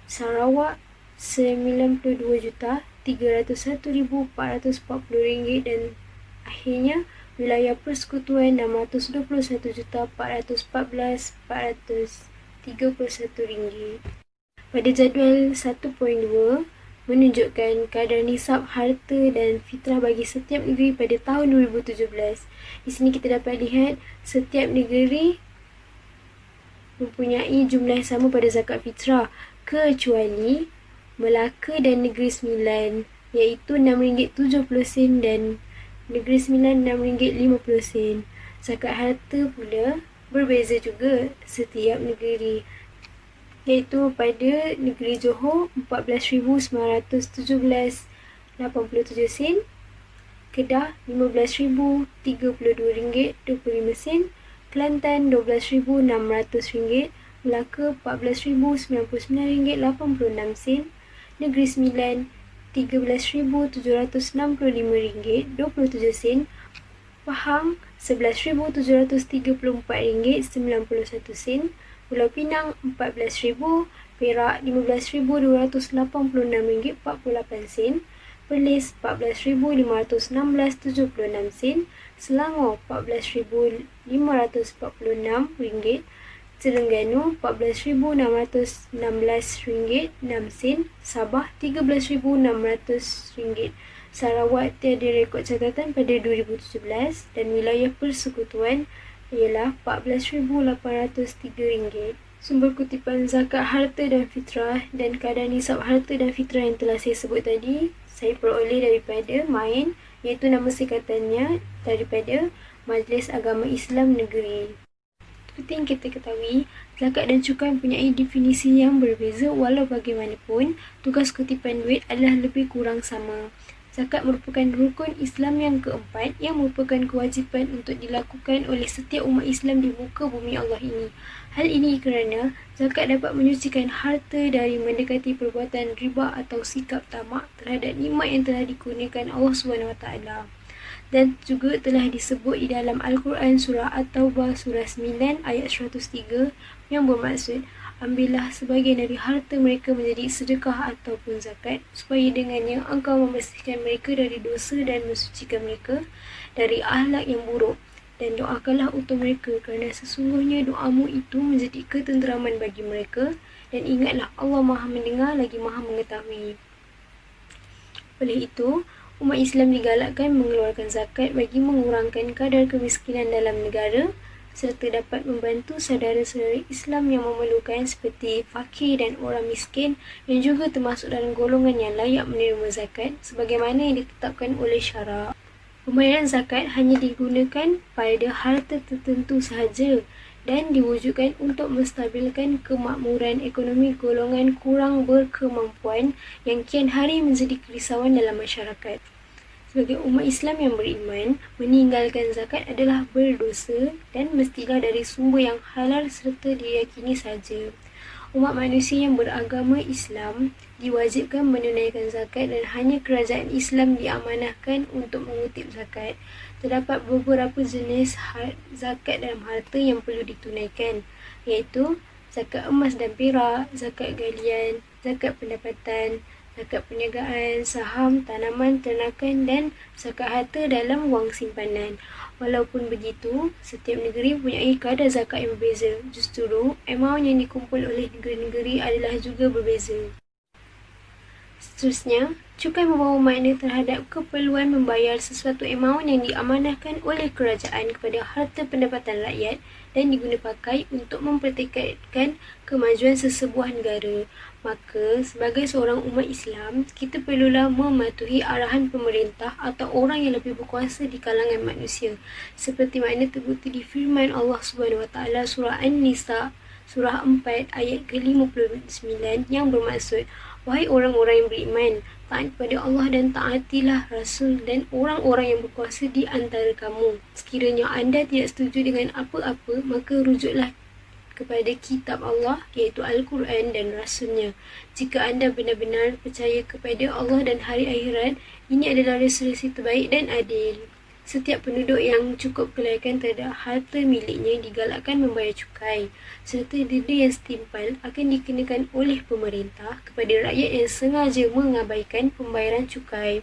[SPEAKER 6] Sarawak RM92,301,440. Dan akhirnya wilayah persekutuan RM621,414,431. Pada jadual 1.2 menunjukkan kadar nisab harta dan fitrah bagi setiap negeri pada tahun 2017. Di sini kita dapat lihat setiap negeri mempunyai jumlah yang sama pada zakat fitrah, kecuali Melaka dan Negeri Sembilan, iaitu RM6.70 dan Negeri Sembilan RM6.50. Zakat harta pula berbeza juga setiap negeri, iaitu pada Negeri Johor RM14,917.87, Kedah RM15,032.25, Kelantan RM12,600, Melaka RM14,099.86, Negeri Sembilan RM13,765.27, Pahang RM11,734.91, Pulau Pinang RM14,000, Perak RM15,286.48, Perlis RM14,516.76, Selangor RM14,546, Terengganu RM14,616.06, Sabah RM13,600. Sarawak tiada rekod catatan pada 2017 dan wilayah persekutuan ialah RM14,803. Sumber kutipan zakat harta dan fitrah dan kadar nisab harta dan fitrah yang telah saya sebut tadi, saya peroleh daripada MAIN, iaitu nama singkatannya daripada Majlis Agama Islam Negeri. Seperti yang kita ketahui, zakat dan cukai mempunyai definisi yang berbeza. Walau bagaimanapun, tugas kutipan duit adalah lebih kurang sama. Zakat merupakan rukun Islam yang keempat yang merupakan kewajipan untuk dilakukan oleh setiap umat Islam di muka bumi Allah ini. Hal ini kerana zakat dapat menyucikan harta dari mendekati perbuatan riba atau sikap tamak terhadap nikmat yang telah dikurniakan Allah SWT. Dan juga telah disebut di dalam Al-Quran surah At-Taubah surah 9 ayat 103 yang bermaksud, ambillah sebahagian dari harta mereka menjadi sedekah ataupun zakat, supaya dengannya engkau membersihkan mereka dari dosa dan mensucikan mereka dari akhlak yang buruk. dan doakanlah untuk mereka kerana sesungguhnya doamu itu menjadi ketenteraman bagi mereka, dan ingatlah Allah Maha mendengar lagi Maha mengetahui. Oleh itu, umat Islam digalakkan mengeluarkan zakat bagi mengurangkan kadar kemiskinan dalam negara serta dapat membantu saudara-saudara Islam yang memerlukan seperti fakir dan orang miskin yang juga termasuk dalam golongan yang layak menerima zakat sebagaimana yang ditetapkan oleh syarak. Pembayaran zakat hanya digunakan pada harta tertentu sahaja dan diwujudkan untuk menstabilkan kemakmuran ekonomi golongan kurang berkemampuan yang kian hari menjadi kerisauan dalam masyarakat. Sebagai umat Islam yang beriman, meninggalkan zakat adalah berdosa dan mestilah dari sumber yang halal serta diyakini saja. Umat manusia yang beragama Islam diwajibkan menunaikan zakat dan hanya kerajaan Islam diamanahkan untuk mengutip zakat. Terdapat beberapa jenis zakat dalam harta yang perlu ditunaikan, iaitu zakat emas dan perak, zakat galian, zakat pendapatan, zakat perniagaan, saham, tanaman, ternakan dan zakat harta dalam wang simpanan. Walaupun begitu, setiap negeri mempunyai kadar zakat yang berbeza. Justru, amaun yang dikumpul oleh negeri-negeri adalah juga berbeza. Seterusnya, cukai membawa makna terhadap keperluan membayar sesuatu amaun yang diamanahkan oleh kerajaan kepada harta pendapatan rakyat dan diguna pakai untuk mempertekadkan kemajuan sesebuah negara. Maka, sebagai seorang umat Islam, kita perlulah mematuhi arahan pemerintah atau orang yang lebih berkuasa di kalangan manusia. Seperti mana terbukti di firman Allah SWT surah An-Nisa, surah 4 ayat ke-59 yang bermaksud, wahai orang-orang yang beriman, taat kepada Allah dan taatilah Rasul dan orang-orang yang berkuasa di antara kamu. Sekiranya anda tidak setuju dengan apa-apa, maka rujuklah kepada kitab Allah iaitu Al-Quran dan Rasulnya. Jika anda benar-benar percaya kepada Allah dan hari akhirat, ini adalah resolusi terbaik dan adil. Setiap penduduk yang cukup kelayakan terhadap harta miliknya digalakkan membayar cukai, serta denda yang setimpal akan dikenakan oleh pemerintah kepada rakyat yang sengaja mengabaikan pembayaran cukai.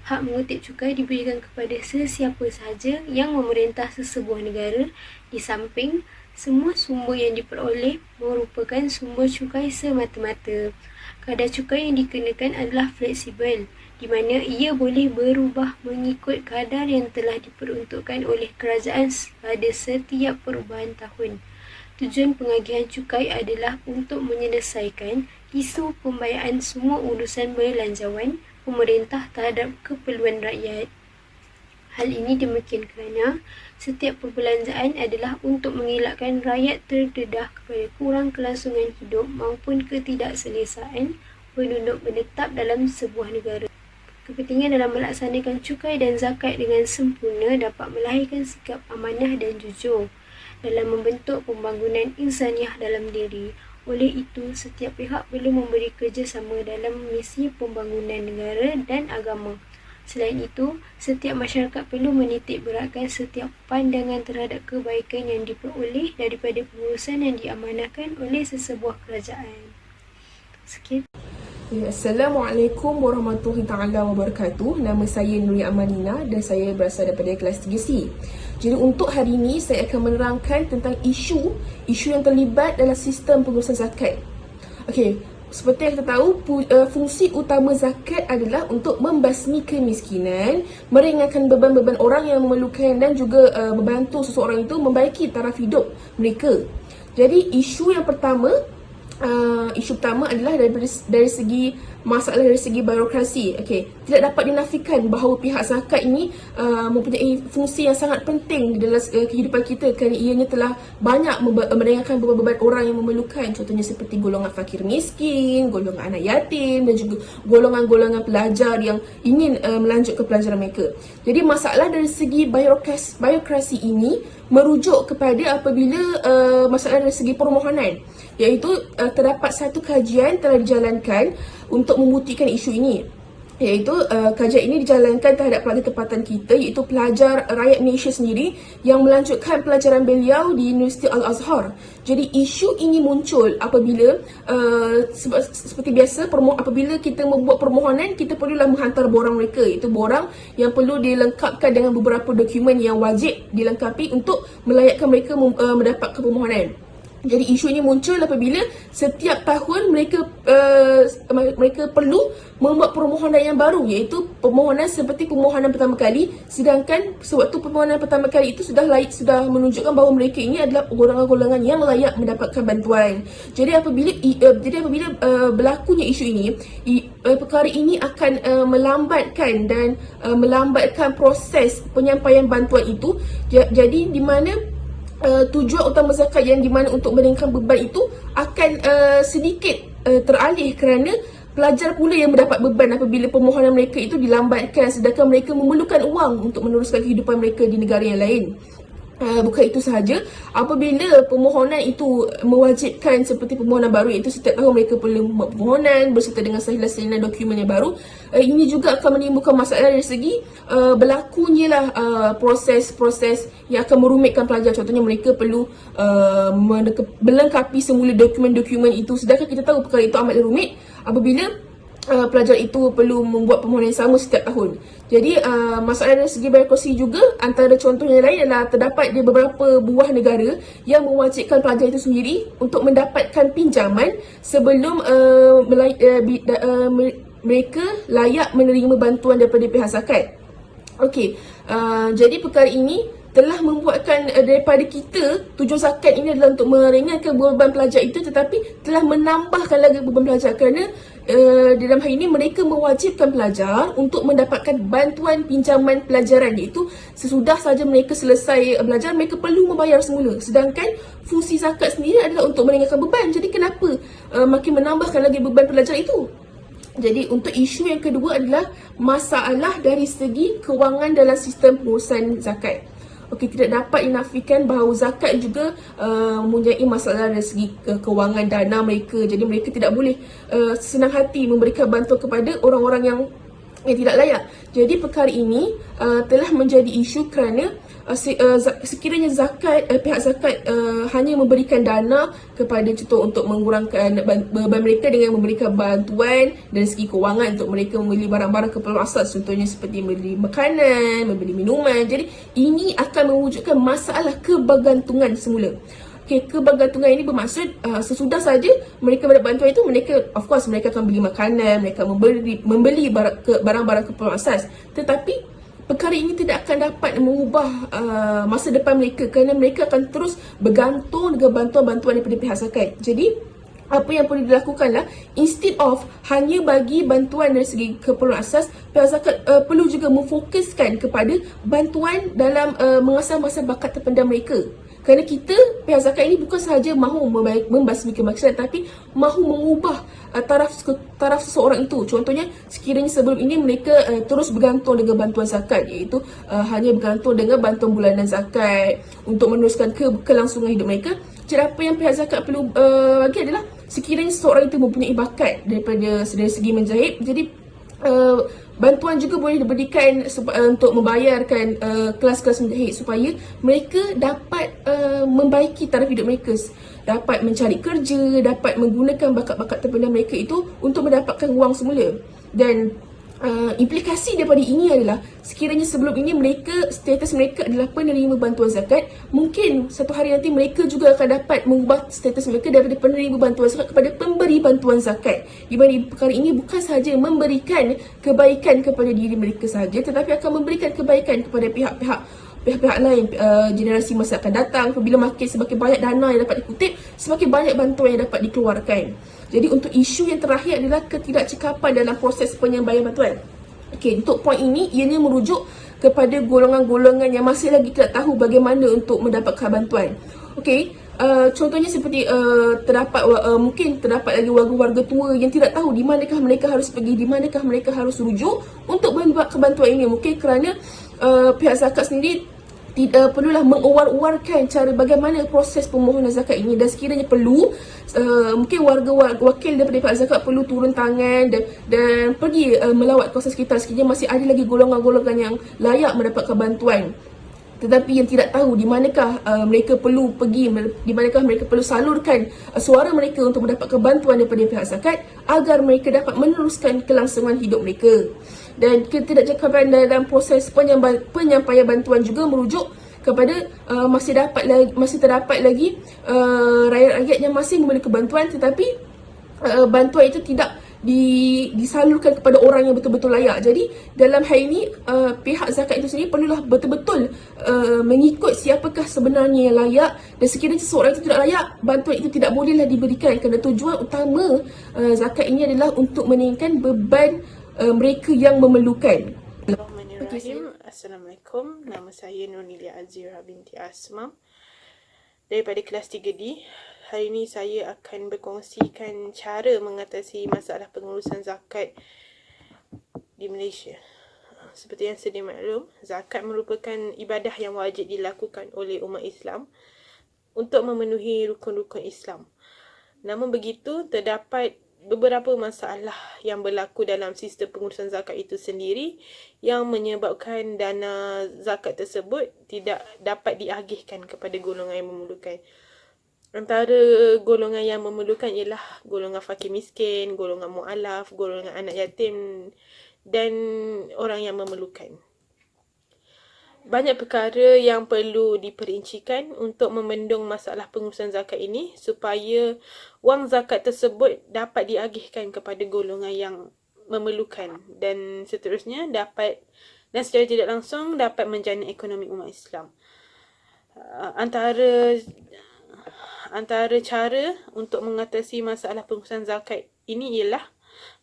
[SPEAKER 6] Hak mengutip cukai diberikan kepada sesiapa sahaja yang memerintah sesebuah negara, di samping semua sumber yang diperoleh merupakan sumber cukai semata-mata. Kadar cukai yang dikenakan adalah fleksibel, di mana ia boleh berubah mengikut kadar yang telah diperuntukkan oleh kerajaan pada setiap perubahan tahun. Tujuan pengagihan cukai adalah untuk menyelesaikan isu pembayaran semua urusan belanjawan pemerintah terhadap keperluan rakyat. Hal ini demikian kerana setiap perbelanjaan adalah untuk mengelakkan rakyat terdedah kepada kurang kelangsungan hidup maupun ketidakselesaan penduduk menetap dalam sebuah negara. Kepentingan dalam melaksanakan cukai dan zakat dengan sempurna dapat melahirkan sikap amanah dan jujur dalam membentuk pembangunan insaniah dalam diri. Oleh itu, setiap pihak perlu memberi kerjasama dalam misi pembangunan negara dan agama. Selain itu, setiap masyarakat perlu menitik beratkan setiap pandangan terhadap kebaikan yang diperoleh daripada pengurusan yang diamanahkan oleh sesebuah kerajaan. Sekian.
[SPEAKER 7] Assalamualaikum warahmatullahi taala wabarakatuh. Nama saya Nuri Amalina dan saya berasal daripada kelas 3C. Jadi untuk hari ini saya akan menerangkan tentang isu yang terlibat dalam sistem pengurusan zakat. Okey, seperti yang kita tahu, fungsi utama zakat adalah untuk membasmi kemiskinan, meringankan beban-beban orang yang memerlukan dan juga membantu seseorang itu membaiki taraf hidup mereka. Jadi isu pertama adalah dari segi masalah dari segi birokrasi. Okey, tidak dapat dinafikan bahawa pihak zakat ini mempunyai fungsi yang sangat penting dalam kehidupan kita kerana ianya telah banyak meringankan beban-beban orang yang memerlukan, contohnya seperti golongan fakir miskin, golongan anak yatim dan juga golongan-golongan pelajar yang ingin melanjutkan pelajaran mereka. Jadi masalah dari segi birokrasi ini merujuk kepada apabila masalah dari segi permohonan, iaitu terdapat satu kajian telah dijalankan untuk membuktikan isu ini. iaitu kajian ini dijalankan terhadap pelajar tempatan kita, iaitu pelajar rakyat Malaysia sendiri yang melanjutkan pelajaran beliau di Universiti Al-Azhar. Jadi isu ini muncul apabila seperti biasa apabila kita membuat permohonan, kita perlulah menghantar borang mereka, iaitu borang yang perlu dilengkapkan dengan beberapa dokumen yang wajib dilengkapi untuk melayakkan mereka mendapatkan permohonan. Jadi isu ini muncul apabila setiap tahun mereka perlu membuat permohonan yang baru, iaitu permohonan seperti permohonan pertama kali, sedangkan sewaktu permohonan pertama kali itu sudah menunjukkan bahawa mereka ini adalah golongan-golongan yang layak mendapatkan bantuan. Jadi apabila berlakunya isu ini, perkara ini akan melambatkan proses penyampaian bantuan itu. Jadi di mana tujuan utama zakat yang dimana untuk meringankan beban itu akan sedikit teralih kerana pelajar pula yang mendapat beban apabila permohonan mereka itu dilambatkan, sedangkan mereka memerlukan wang untuk meneruskan kehidupan mereka di negara yang lain. Bukan itu sahaja, apabila permohonan itu mewajibkan seperti permohonan baru, iaitu setiap tahun mereka perlu membuat permohonan berserta dengan salinan dokumen yang baru, ini juga akan menimbulkan masalah dari segi berlakunya lah proses-proses yang akan merumitkan pelajar. Contohnya mereka perlu melengkapi semula dokumen-dokumen itu, sedangkan kita tahu perkara itu amat rumit apabila pelajar itu perlu membuat permohonan yang sama setiap tahun. Jadi masalah dari segi birokrasi juga, antara contohnya lain adalah terdapat di beberapa buah negara yang mewajibkan pelajar itu sendiri untuk mendapatkan pinjaman sebelum mereka layak menerima bantuan daripada pihak zakat. Okey, jadi perkara ini telah membuatkan daripada kita, tujuan zakat ini adalah untuk meringankan beban pelajar itu, tetapi telah menambahkan lagi beban pelajar kerana dalam hal ini mereka mewajibkan pelajar untuk mendapatkan bantuan pinjaman pelajaran, iaitu sesudah saja mereka selesai belajar mereka perlu membayar semula, sedangkan fungsi zakat sendiri adalah untuk meringankan beban. Jadi kenapa makin menambahkan lagi beban pelajar itu? Jadi untuk isu yang kedua adalah masalah dari segi kewangan dalam sistem pengurusan zakat. Okey, tidak dapat dinafikan bahawa zakat juga mempunyai masalah dari segi kewangan dana mereka. Jadi mereka tidak boleh senang hati memberikan bantuan kepada orang-orang yang tidak layak. Jadi perkara ini telah menjadi isu kerana sekiranya pihak zakat hanya memberikan dana kepada contoh untuk mengurangkan beban mereka dengan memberikan bantuan dari segi kewangan untuk mereka membeli barang-barang keperluan asas, contohnya seperti membeli makanan, membeli minuman. Jadi ini akan mewujudkan masalah kebergantungan semula. Okay, kebergantungan ini bermaksud sesudah saja mereka mendapat bantuan itu, mereka of course mereka akan beli makanan, mereka membeli barang-barang keperluan asas, tetapi perkara ini tidak akan dapat mengubah masa depan mereka kerana mereka akan terus bergantung dengan bantuan-bantuan daripada pihak zakat. Jadi apa yang perlu dilakukanlah, instead of hanya bagi bantuan dari segi keperluan asas, pihak zakat perlu juga memfokuskan kepada bantuan dalam mengasah-masah bakat terpendam mereka. Kerana kita, pihak zakat ini bukan sahaja mahu membasmi kemaksiatan, tapi mahu mengubah taraf seseorang itu. Contohnya, sekiranya sebelum ini mereka terus bergantung dengan bantuan zakat, iaitu hanya bergantung dengan bantuan bulanan zakat untuk meneruskan kelangsungan hidup mereka. Jadi apa yang pihak zakat perlu bagi adalah, sekiranya seseorang itu mempunyai bakat dari segi menjahit, jadi bantuan juga boleh diberikan untuk membayarkan kelas-kelas menjahit supaya mereka dapat membaiki taraf hidup mereka, dapat mencari kerja, dapat menggunakan bakat-bakat terpendam mereka itu untuk mendapatkan wang semula. Dan implikasi daripada ini adalah, sekiranya sebelum ini status mereka adalah penerima bantuan zakat, mungkin satu hari nanti mereka juga akan dapat mengubah status mereka daripada penerima bantuan zakat kepada pemberi bantuan zakat, di mana perkara ini bukan sahaja memberikan kebaikan kepada diri mereka sahaja, tetapi akan memberikan kebaikan kepada pihak-pihak lain, generasi masa akan datang. Apabila semakin banyak dana yang dapat dikutip, semakin banyak bantuan yang dapat dikeluarkan. Jadi untuk isu yang terakhir adalah ketidakcekapan dalam proses penyampaian bantuan. Okey, untuk poin ini ianya merujuk kepada golongan-golongan yang masih lagi tidak tahu bagaimana untuk mendapatkan bantuan. Okey, contohnya seperti mungkin terdapat lagi warga-warga tua yang tidak tahu di manakah mereka harus pergi, di manakah mereka harus rujuk untuk membuat bantuan ini. Mungkin kerana pihak zakat sendiri perlulah mengawar-awarkan cara bagaimana proses pemohonan zakat ini, dan sekiranya perlu mungkin warga wakil daripada pihak zakat perlu turun tangan dan pergi melawat kawasan sekitar sekiranya masih ada lagi golongan-golongan yang layak mendapatkan bantuan tetapi yang tidak tahu di manakah mereka perlu pergi, di manakah mereka perlu salurkan suara mereka untuk mendapatkan bantuan daripada pihak zakat agar mereka dapat meneruskan kelangsungan hidup mereka. Dan ketidakcakapan dalam proses penyampaian bantuan juga merujuk kepada masih terdapat lagi rakyat-rakyat yang masih memerlukan bantuan tetapi bantuan itu tidak disalurkan kepada orang yang betul-betul layak. Jadi dalam hal ini pihak zakat itu sendiri perlulah betul-betul mengikut siapakah sebenarnya yang layak, dan sekiranya seseorang itu tidak layak, bantuan itu tidak bolehlah diberikan kerana tujuan utama zakat ini adalah untuk meningkatkan beban mereka yang memerlukan.
[SPEAKER 8] Bismillahirrahmanirrahim. Assalamualaikum. Nama saya Nurnilia Azira binti Asmam daripada kelas 3D. Hari ini saya akan berkongsikan cara mengatasi masalah pengurusan zakat di Malaysia. Seperti yang sedia maklum, zakat merupakan ibadah yang wajib dilakukan oleh umat Islam untuk memenuhi rukun-rukun Islam. Namun begitu, terdapat beberapa masalah yang berlaku dalam sistem pengurusan zakat itu sendiri yang menyebabkan dana zakat tersebut tidak dapat diagihkan kepada golongan yang memerlukan. Antara golongan yang memerlukan ialah golongan fakir miskin, golongan mu'alaf, golongan anak yatim dan orang yang memerlukan. Banyak perkara yang perlu diperincikan untuk membendung masalah pengurusan zakat ini supaya wang zakat tersebut dapat diagihkan kepada golongan yang memerlukan dan seterusnya dan secara tidak langsung dapat menjana ekonomi umat Islam. Antara cara untuk mengatasi masalah pengurusan zakat ini ialah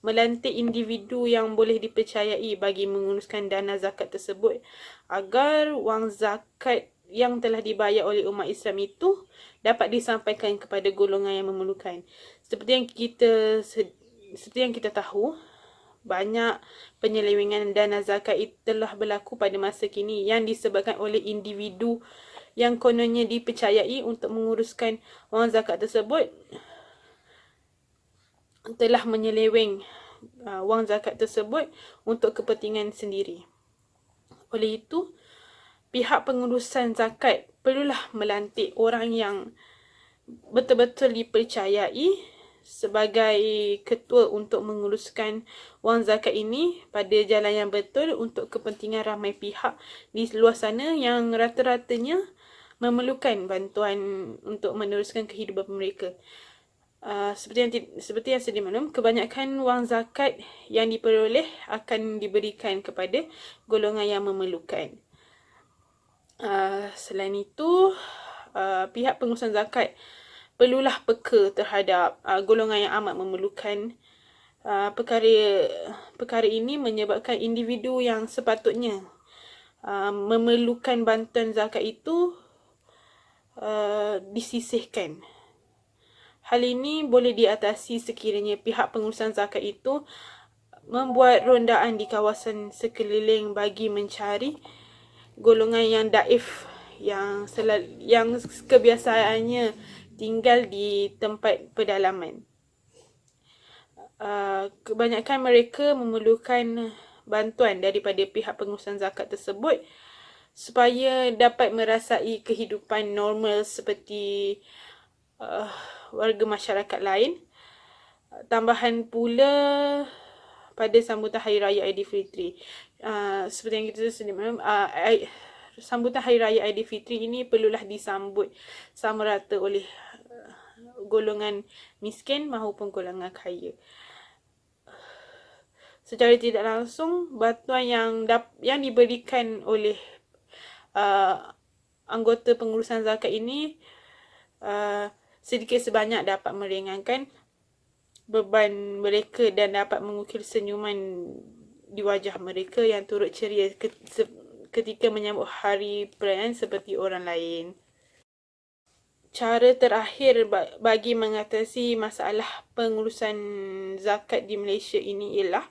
[SPEAKER 8] melantik individu yang boleh dipercayai bagi menguruskan dana zakat tersebut agar wang zakat yang telah dibayar oleh umat Islam itu dapat disampaikan kepada golongan yang memerlukan. Seperti yang kita tahu, banyak penyelewengan dana zakat telah berlaku pada masa kini yang disebabkan oleh individu yang kononnya dipercayai untuk menguruskan wang zakat tersebut telah menyeleweng wang zakat tersebut untuk kepentingan sendiri. Oleh itu, pihak pengurusan zakat perlulah melantik orang yang betul-betul dipercayai sebagai ketua untuk menguruskan wang zakat ini pada jalan yang betul untuk kepentingan ramai pihak di luar sana yang rata-ratanya memerlukan bantuan untuk meneruskan kehidupan mereka. Seperti yang sedia maklum, kebanyakan wang zakat yang diperoleh akan diberikan kepada golongan yang memerlukan. Selain itu, pihak pengurusan zakat perlulah peka terhadap golongan yang amat memerlukan. Perkara ini menyebabkan individu yang sepatutnya memerlukan bantuan zakat itu disisihkan. Hal ini boleh diatasi sekiranya pihak pengurusan zakat itu membuat rondaan di kawasan sekeliling bagi mencari golongan yang daif yang kebiasaannya tinggal di tempat pedalaman. Kebanyakan mereka memerlukan bantuan daripada pihak pengurusan zakat tersebut supaya dapat merasai kehidupan normal seperti warga masyarakat lain. Tambahan pula pada sambutan Hari Raya Aidilfitri. Seperti yang kita sedia maklum, sambutan Hari Raya Aidilfitri ini perlulah disambut sama rata oleh golongan miskin maupun golongan kaya. Secara tidak langsung, bantuan yang diberikan oleh anggota pengurusan zakat ini sedikit sebanyak dapat meringankan beban mereka dan dapat mengukir senyuman di wajah mereka yang turut ceria ketika menyambut hari perayaan seperti orang lain. Cara terakhir bagi mengatasi masalah pengurusan zakat di Malaysia ini ialah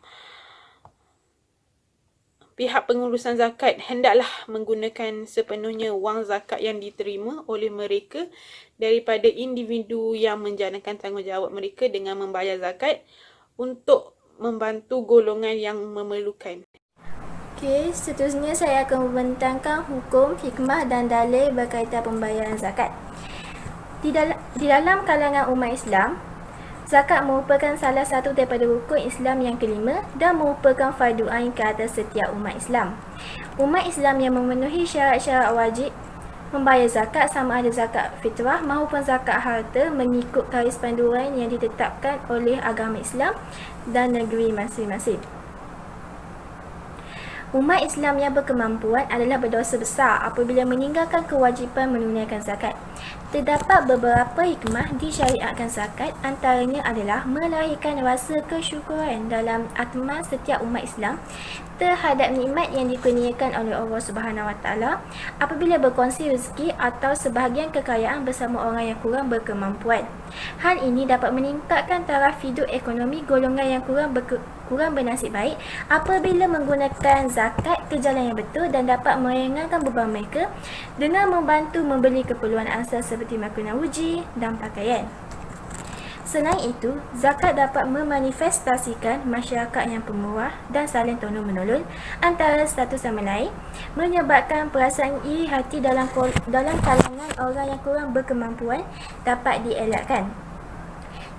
[SPEAKER 8] pihak pengurusan zakat hendaklah menggunakan sepenuhnya wang zakat yang diterima oleh mereka daripada individu yang menjalankan tanggungjawab mereka dengan membayar zakat untuk membantu golongan yang memerlukan.
[SPEAKER 1] Okey, seterusnya saya akan membentangkan hukum, hikmah dan dalil berkaitan pembayaran zakat. Di dalam kalangan umat Islam, zakat merupakan salah satu daripada rukun Islam yang kelima dan merupakan fardu ain ke atas setiap umat Islam. Umat Islam yang memenuhi syarat-syarat wajib membayar zakat sama ada zakat fitrah maupun zakat harta mengikut garis panduan yang ditetapkan oleh agama Islam dan negeri masing-masing. Umat Islam yang berkemampuan adalah berdosa besar apabila meninggalkan kewajipan menunaikan zakat. Terdapat beberapa hikmah disyariatkan zakat, antaranya adalah melahirkan rasa kesyukuran dalam atma setiap umat Islam terhadap nikmat yang dikurniakan oleh Allah Subhanahu Wa Taala apabila berkongsi rezeki atau sebahagian kekayaan bersama orang yang kurang berkemampuan. Hal ini dapat meningkatkan taraf hidup ekonomi golongan yang kurang bernasib baik apabila menggunakan zakat ke jalan yang betul dan dapat meringankan beban mereka dengan membantu membeli keperluan asas seperti makanan uji dan pakaian. Selain itu, zakat dapat memanifestasikan masyarakat yang pemurah dan saling tolong-menolong antara satu sama lain, menyebabkan perasaan iri hati dalam kalangan orang yang kurang berkemampuan dapat dielakkan.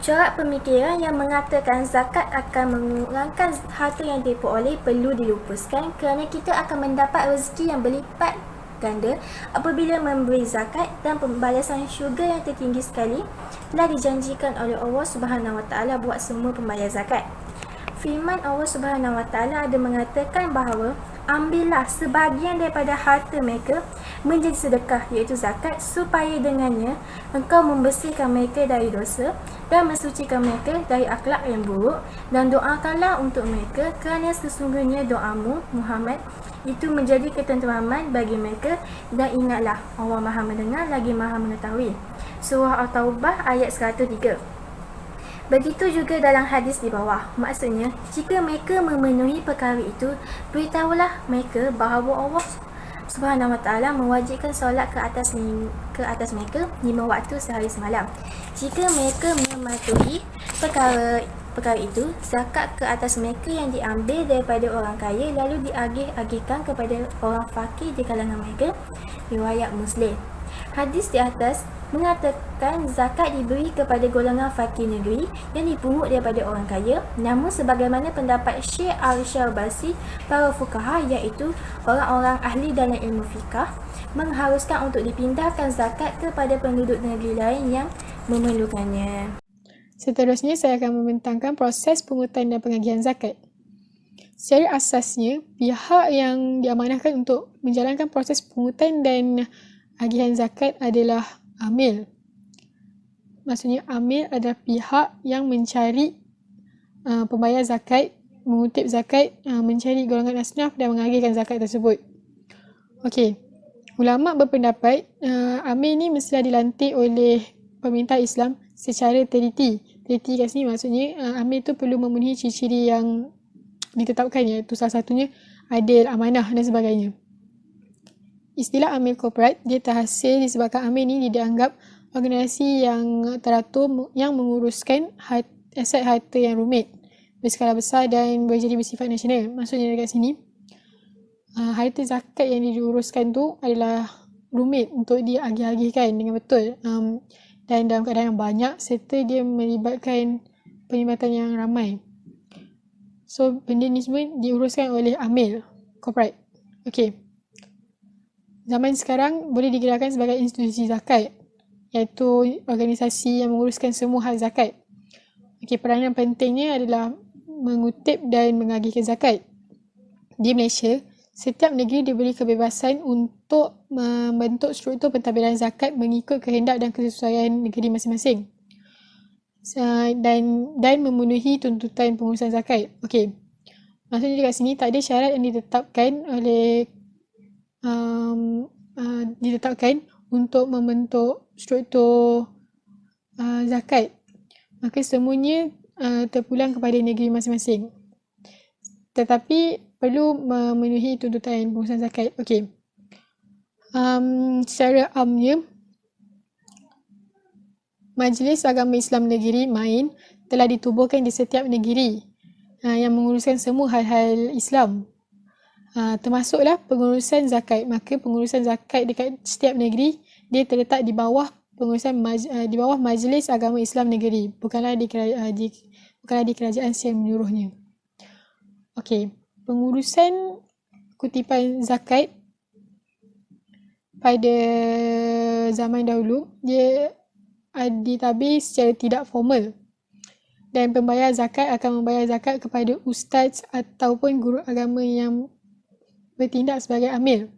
[SPEAKER 1] Corak pemikiran yang mengatakan zakat akan mengurangkan harta yang diperoleh perlu dilupuskan kerana kita akan mendapat rezeki yang berlipat ganda apabila memberi zakat dan pembalasan syurga yang tertinggi sekali telah dijanjikan oleh Allah Subhanahu Wa Taala buat semua pembayar zakat. Firman Allah Subhanahu Wa Taala ada mengatakan bahawa ambillah sebahagian daripada harta mereka menjadi sedekah iaitu zakat supaya dengannya engkau membersihkan mereka dari dosa dan mensucikan mereka dari akhlak yang buruk dan doakanlah untuk mereka kerana sesungguhnya doamu Muhammad itu menjadi ketenteraman bagi mereka dan ingatlah Allah Maha mendengar lagi Maha mengetahui. Surah At-Taubah ayat 103. Begitu juga dalam hadis di bawah. Maksudnya, jika mereka memenuhi perkara itu, beritahulah mereka bahawa Allah Subhanahu Wa Taala mewajibkan solat ke atas mereka 5 waktu sehari semalam. Jika mereka mematuhi perkara itu, zakat ke atas mereka yang diambil daripada orang kaya lalu diagih-agihkan kepada orang fakir di kalangan mereka. Riwayat Muslim. Hadis di atas mengatakan zakat diberi kepada golongan fakir negeri yang dipungut daripada orang kaya. Namun sebagaimana pendapat Syekh Al-Syarbasi, para fuqaha iaitu orang-orang ahli dalam ilmu fiqah mengharuskan untuk dipindahkan zakat kepada penduduk negeri lain yang memerlukannya.
[SPEAKER 2] Seterusnya, saya akan membentangkan proses pungutan dan pengagihan zakat. Secara asasnya, pihak yang diamanahkan untuk menjalankan proses pungutan dan agihan zakat adalah amil. Maksudnya, amil adalah pihak yang mencari pembayar zakat, mengutip zakat, mencari golongan asnaf dan mengagihkan zakat tersebut. Okey, ulama berpendapat amil ni mestilah dilantik oleh pemerintah Islam secara teliti. Teliti kat sini maksudnya amil tu perlu memenuhi ciri-ciri yang ditetapkan, iaitu salah satunya adil, amanah dan sebagainya. Istilah amil korporat dia terhasil disebabkan amil ni dianggap organisasi yang teratur yang menguruskan aset harta yang rumit, berskala besar dan boleh jadi bersifat nasional. Maksudnya dekat sini harta zakat yang diuruskan tu adalah rumit untuk diagih-agihkan dengan betul, dan dalam keadaan yang banyak serta dia melibatkan perlibatan yang ramai. So benda ni semua diuruskan oleh amil korporat. Okey. Zaman sekarang boleh digelarkan sebagai institusi zakat, iaitu organisasi yang menguruskan semua hal zakat. Okey, peranan pentingnya adalah mengutip dan mengagihkan zakat. Di Malaysia, setiap negeri diberi kebebasan untuk membentuk struktur pentadbiran zakat mengikut kehendak dan kesesuaian negeri masing-masing. Dan memenuhi tuntutan pengurusan zakat. Okey. Maksudnya dekat sini tak ada syarat yang ditetapkan untuk membentuk struktur zakat. Maka semuanya terpulang kepada negeri masing-masing. Tetapi perlu memenuhi tuntutan pengurusan zakat. Okey. Secara amnya, Majlis Agama Islam Negeri Main telah ditubuhkan di setiap negeri yang menguruskan semua hal-hal Islam. Termasuklah pengurusan zakat. Maka pengurusan zakat dekat setiap negeri dia terletak di bawah di bawah Majlis Agama Islam Negeri, bukanlah di kerajaan secara menyeluruhnya. Okey, pengurusan kutipan zakat pada zaman dahulu dia ditadbir secara tidak formal, dan pembayar zakat akan membayar zakat kepada ustaz ataupun guru agama yang bertindak sebagai amil.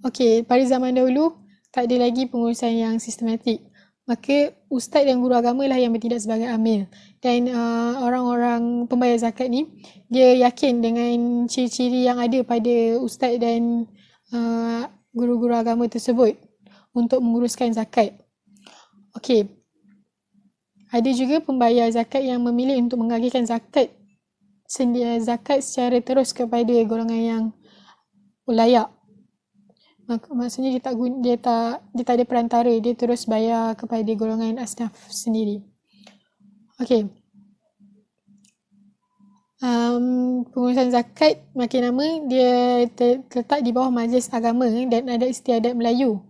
[SPEAKER 2] Okey, pada zaman dahulu tak ada lagi pengurusan yang sistematik. Maka ustaz dan guru agama lah yang bertindak sebagai amil. Dan orang-orang pembayar zakat ni, dia yakin dengan ciri-ciri yang ada pada ustaz dan guru-guru agama tersebut untuk menguruskan zakat. Okey. Ada juga pembayar zakat yang memilih untuk mengagikan zakat secara terus kepada golongan yang layak. Maksudnya dia tak ada perantara, dia terus bayar kepada golongan asnaf sendiri. Okey. Pengurusan zakat makin lama dia terletak di bawah majlis agama dan adat istiadat Melayu.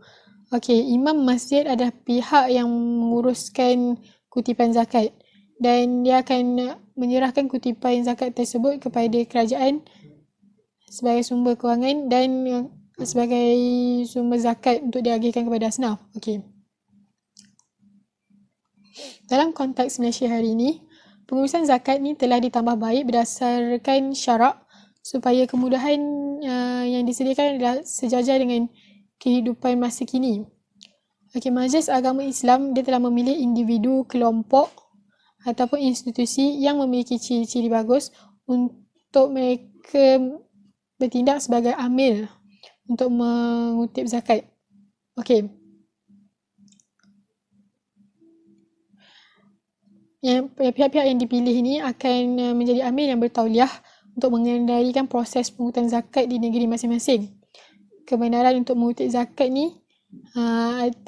[SPEAKER 2] Okey, imam masjid adalah pihak yang menguruskan kutipan zakat dan dia akan menyerahkan kutipan zakat tersebut kepada kerajaan sebagai sumber kewangan dan sebagai sumber zakat untuk diagihkan kepada asnaf. Okey. Dalam konteks Malaysia hari ini, pengurusan zakat ni telah ditambah baik berdasarkan syarak supaya kemudahan yang disediakan adalah sejajar dengan kehidupan masa kini. Okey, Majlis Agama Islam dia telah memilih individu, kelompok ataupun institusi yang memiliki ciri-ciri bagus untuk mereka bertindak sebagai amil untuk mengutip zakat. Okey. Pihak-pihak yang dipilih ini akan menjadi amil yang bertauliah untuk mengendalikan proses pengurusan zakat di negeri masing-masing. Kebenaran untuk mengutip zakat ni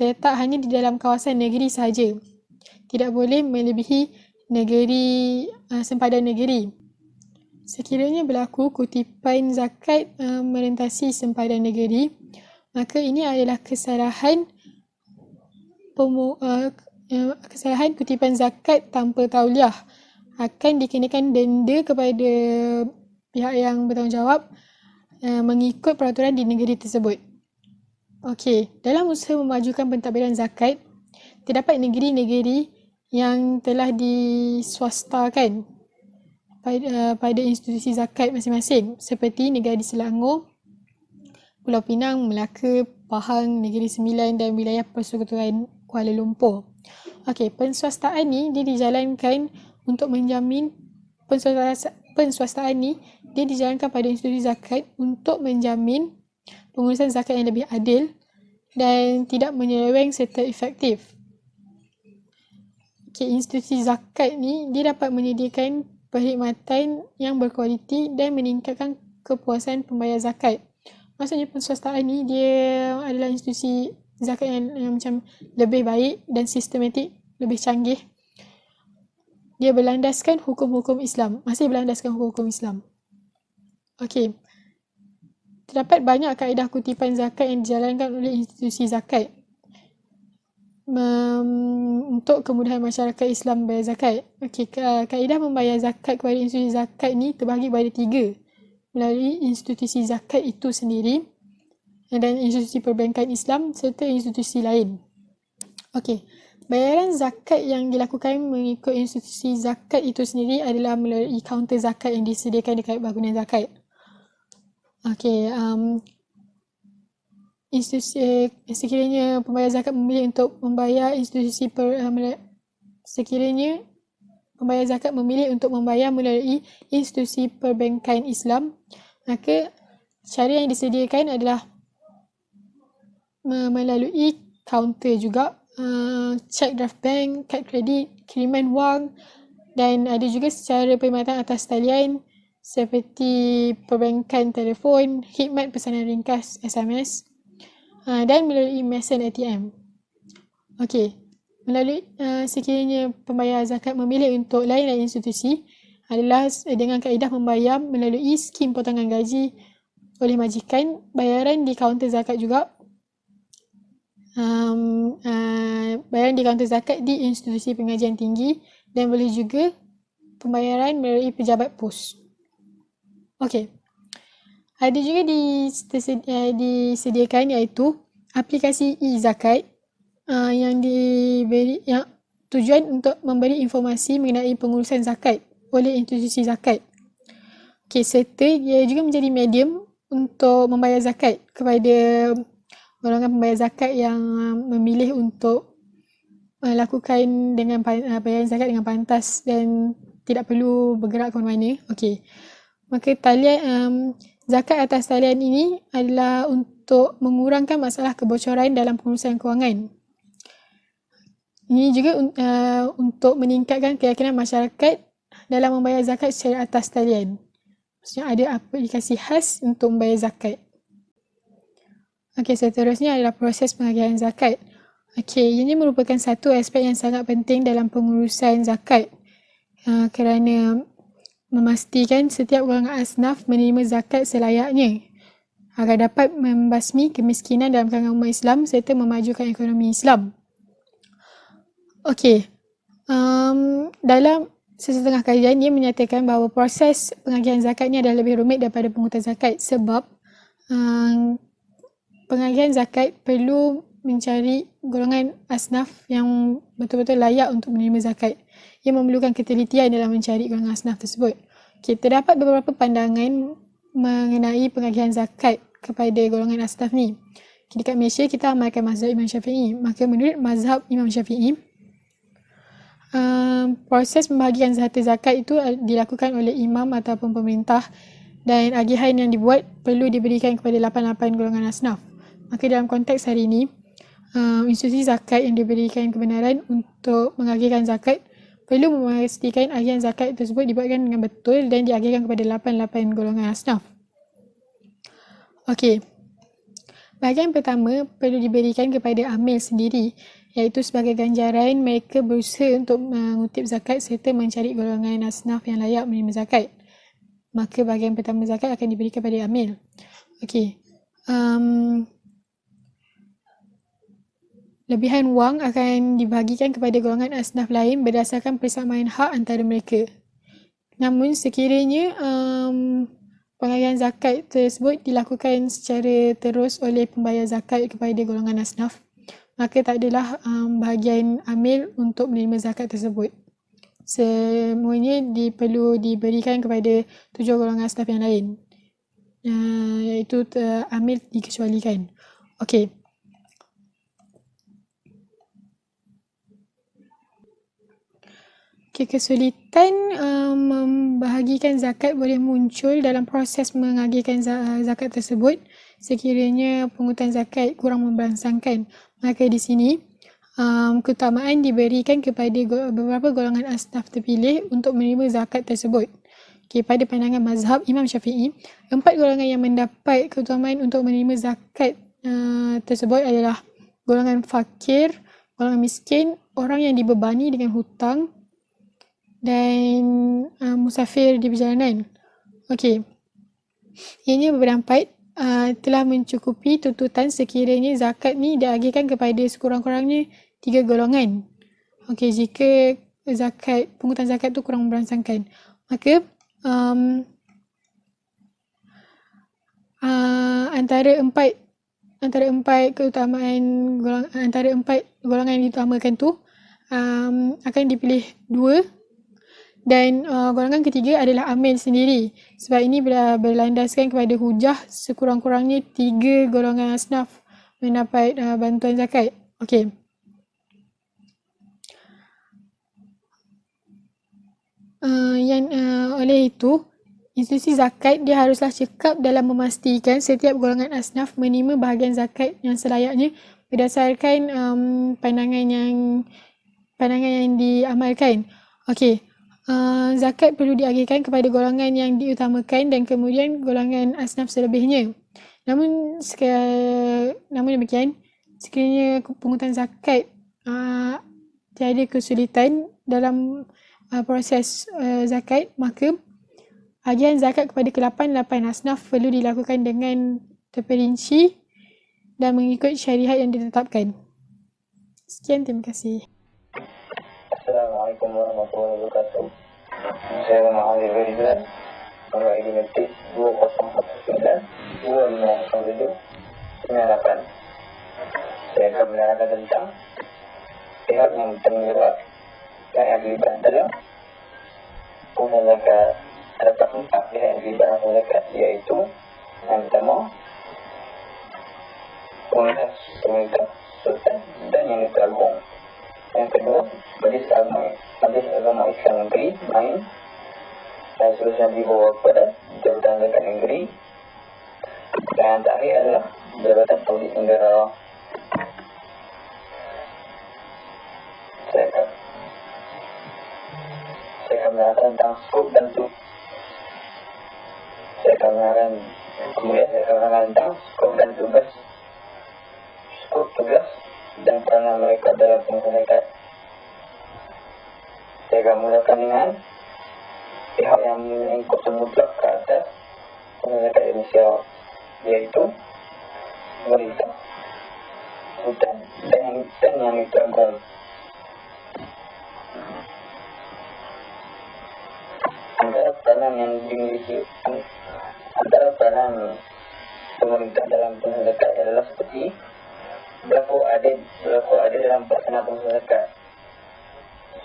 [SPEAKER 2] terletak hanya di dalam kawasan negeri sahaja. Tidak boleh melebihi sempadan negeri. Sekiranya berlaku kutipan zakat merentasi sempadan negeri, maka ini adalah kesalahan kutipan zakat tanpa tauliah, akan dikenakan denda kepada pihak yang bertanggungjawab mengikut peraturan di negeri tersebut. Okey, dalam usaha memajukan pentadbiran zakat, terdapat negeri-negeri yang telah diswastakan pada institusi zakat masing-masing seperti negara di Selangor, Pulau Pinang, Melaka, Pahang, Negeri Sembilan dan wilayah Persekutuan Kuala Lumpur. Okey, penswastaan ni dia dijalankan untuk menjamin penswastaan ni dia dijalankan pada institusi zakat untuk menjamin pengurusan zakat yang lebih adil dan tidak menyeleweng serta efektif. Okey, institusi zakat ni dia dapat menyediakan perkhidmatan yang berkualiti dan meningkatkan kepuasan pembayar zakat. Maksudnya penswastaan ni dia adalah institusi zakat yang macam lebih baik dan sistematik, lebih canggih. Dia berlandaskan hukum-hukum Islam, masih berlandaskan hukum-hukum Islam. Okey. Terdapat banyak kaedah kutipan zakat yang dijalankan oleh institusi zakat untuk kemudahan masyarakat Islam bayar zakat. Okey, kaedah membayar zakat kepada institusi zakat ni terbahagi kepada 3 melalui institusi zakat itu sendiri dan institusi perbankan Islam serta institusi lain. Okey, bayaran zakat yang dilakukan mengikut institusi zakat itu sendiri adalah melalui kaunter zakat yang disediakan dekat bangunan zakat. Okey, sekiranya pembayar zakat memilih untuk membayar melalui institusi perbankan Islam, maka cara yang disediakan adalah melalui kaunter juga, cek draft bank, kad kredit, kiriman wang dan ada juga secara perkhidmatan atas talian seperti perbankan telefon, khidmat pesanan ringkas SMS dan melalui mesin ATM. Okey, melalui sekiranya pembayar zakat memilih untuk lain-lain institusi adalah dengan kaedah membayar melalui skim potongan gaji oleh majikan, bayaran di kaunter zakat juga, bayaran di kaunter zakat di institusi pengajian tinggi dan boleh juga pembayaran melalui pejabat pos. Okey. Ada juga disediakan iaitu aplikasi e-zakat yang tujuan untuk memberi informasi mengenai pengurusan zakat oleh institusi zakat. Okey, serta dia juga menjadi medium untuk membayar zakat kepada golongan pembayar zakat yang memilih untuk lakukan dengan bayaran zakat dengan pantas dan tidak perlu bergerak ke mana-mana. Okey. Maka talian zakat atas talian ini adalah untuk mengurangkan masalah kebocoran dalam pengurusan kewangan. Ini juga untuk meningkatkan keyakinan masyarakat dalam membayar zakat secara atas talian. Maksudnya ada aplikasi khas untuk membayar zakat. Okey, seterusnya adalah proses pengagihan zakat. Okey, ini merupakan satu aspek yang sangat penting dalam pengurusan zakat kerana memastikan setiap golongan asnaf menerima zakat selayaknya agar dapat membasmi kemiskinan dalam kalangan umat Islam serta memajukan ekonomi Islam. Okey, dalam sesetengah kajian ia menyatakan bahawa proses pengagihan zakat ni adalah lebih rumit daripada pungutan zakat sebab pengagihan zakat perlu mencari golongan asnaf yang betul-betul layak untuk menerima zakat. Ia memerlukan ketelitian dalam mencari golongan asnaf tersebut. Okay, terdapat beberapa pandangan mengenai pengagihan zakat kepada golongan asnaf ni. Okay, dekat Malaysia kita amalkan mazhab Imam Syafi'i. Maka menurut mazhab Imam Syafi'i, proses pembahagian harta zakat itu dilakukan oleh imam ataupun pemerintah dan agihan yang dibuat perlu diberikan kepada 88 golongan asnaf. Maka dalam konteks hari ini, institusi zakat yang diberikan kebenaran untuk mengagihkan zakat perlu memastikan agihan zakat tersebut dibuatkan dengan betul dan diagihkan kepada 88 golongan asnaf. Okey. Bahagian pertama perlu diberikan kepada amil sendiri, iaitu sebagai ganjaran mereka berusaha untuk mengutip zakat serta mencari golongan asnaf yang layak menerima zakat. Maka bahagian pertama zakat akan diberikan kepada amil. Okey. Lebihan wang akan dibahagikan kepada golongan asnaf lain berdasarkan persamaan hak antara mereka. Namun sekiranya pengagihan zakat tersebut dilakukan secara terus oleh pembayar zakat kepada golongan asnaf, maka tak adalah bahagian amil untuk menerima zakat tersebut. Semuanya perlu diberikan kepada 7 golongan asnaf yang lain, iaitu amil dikecualikan. Okey. Kesulitan membahagikan zakat boleh muncul dalam proses mengagihkan zakat tersebut sekiranya pungutan zakat kurang memberangsangkan. Maka di sini keutamaan diberikan kepada beberapa golongan asnaf terpilih untuk menerima zakat tersebut. Okay, pada pandangan mazhab Imam Syafi'i, 4 golongan yang mendapat keutamaan untuk menerima zakat tersebut adalah golongan fakir, golongan miskin, orang yang dibebani dengan hutang dan musafir di perjalanan. Okey. Ianya berdampak telah mencukupi tuntutan sekiranya zakat ni diagihkan kepada sekurang-kurangnya 3 golongan. Okey, jika pungutan zakat tu kurang memberangsangkan, maka antara empat golongan yang diutamakan tu akan dipilih 2. Dan golongan ketiga adalah amil sendiri. Sebab ini berlandaskan kepada hujah sekurang-kurangnya 3 golongan asnaf mendapat bantuan zakat. Okey. Oleh itu, institusi zakat dia haruslah cekap dalam memastikan setiap golongan asnaf menerima bahagian zakat yang selayaknya berdasarkan pandangan yang diamalkan. Okey. zakat perlu diagihkan kepada golongan yang diutamakan dan kemudian golongan asnaf selebihnya. Namun demikian, sekiranya pungutan zakat tiada kesulitan dalam proses zakat, maka agihan zakat kepada ke-8 asnaf perlu dilakukan dengan terperinci dan mengikut syariat yang ditetapkan. Sekian, terima kasih.
[SPEAKER 9] Assalamualaikum warahmatullahi wabarakatuh. Saya Muhammad Rizal, nomor identik 2009-2507-98. Saya akan menerangkan tentang pihak yang terlibat yang terlibat dalam pungutan zakat. Terdapat 4 pihak yang terlibat dalam pungutan zakat, iaitu yang pertama pemerintah sultan dan yang agung. Yang kedua, Majlis Agama Islam Negeri main dan seterusnya dibawa kepada Jabatan Zakat Negeri. Dan yang terakhir adalah Jabatan Audit Negara. Saya akan menerangkan tentang skop dan tugas. Saya akan menerangkan tentang skop dan tugas. Skop, tugas dan peranan mereka dalam pungutan zakat. Saya akan mulakan dengan pihak yang mempunyai kuasa mutlak ke atas pungutan zakat Indonesia, iaitu pemerintah, sultan dan yang agung. Antara peranan pemerintah dalam pungutan zakat adalah seperti berlaku adil dalam pelaksanaan pungutan zakat,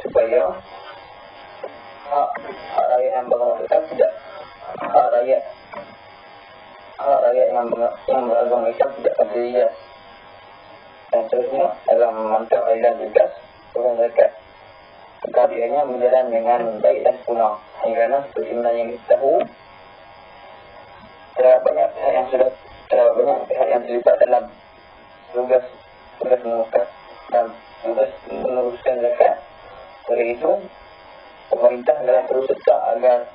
[SPEAKER 9] supaya hak rakyat yang beragama tidak yang beragama Islam tidak terjejas. Dan seterusnya adalah memantau aliran tugas pungutan zakat agar ianya berjalan dengan baik dan sempurna. Kerana seperti yang kita tahu, terdapat banyak pihak yang terlibat dalam tugas mengukat dan tugas meneruskan zakat. Oleh itu, pemerintah adalah terus serta agar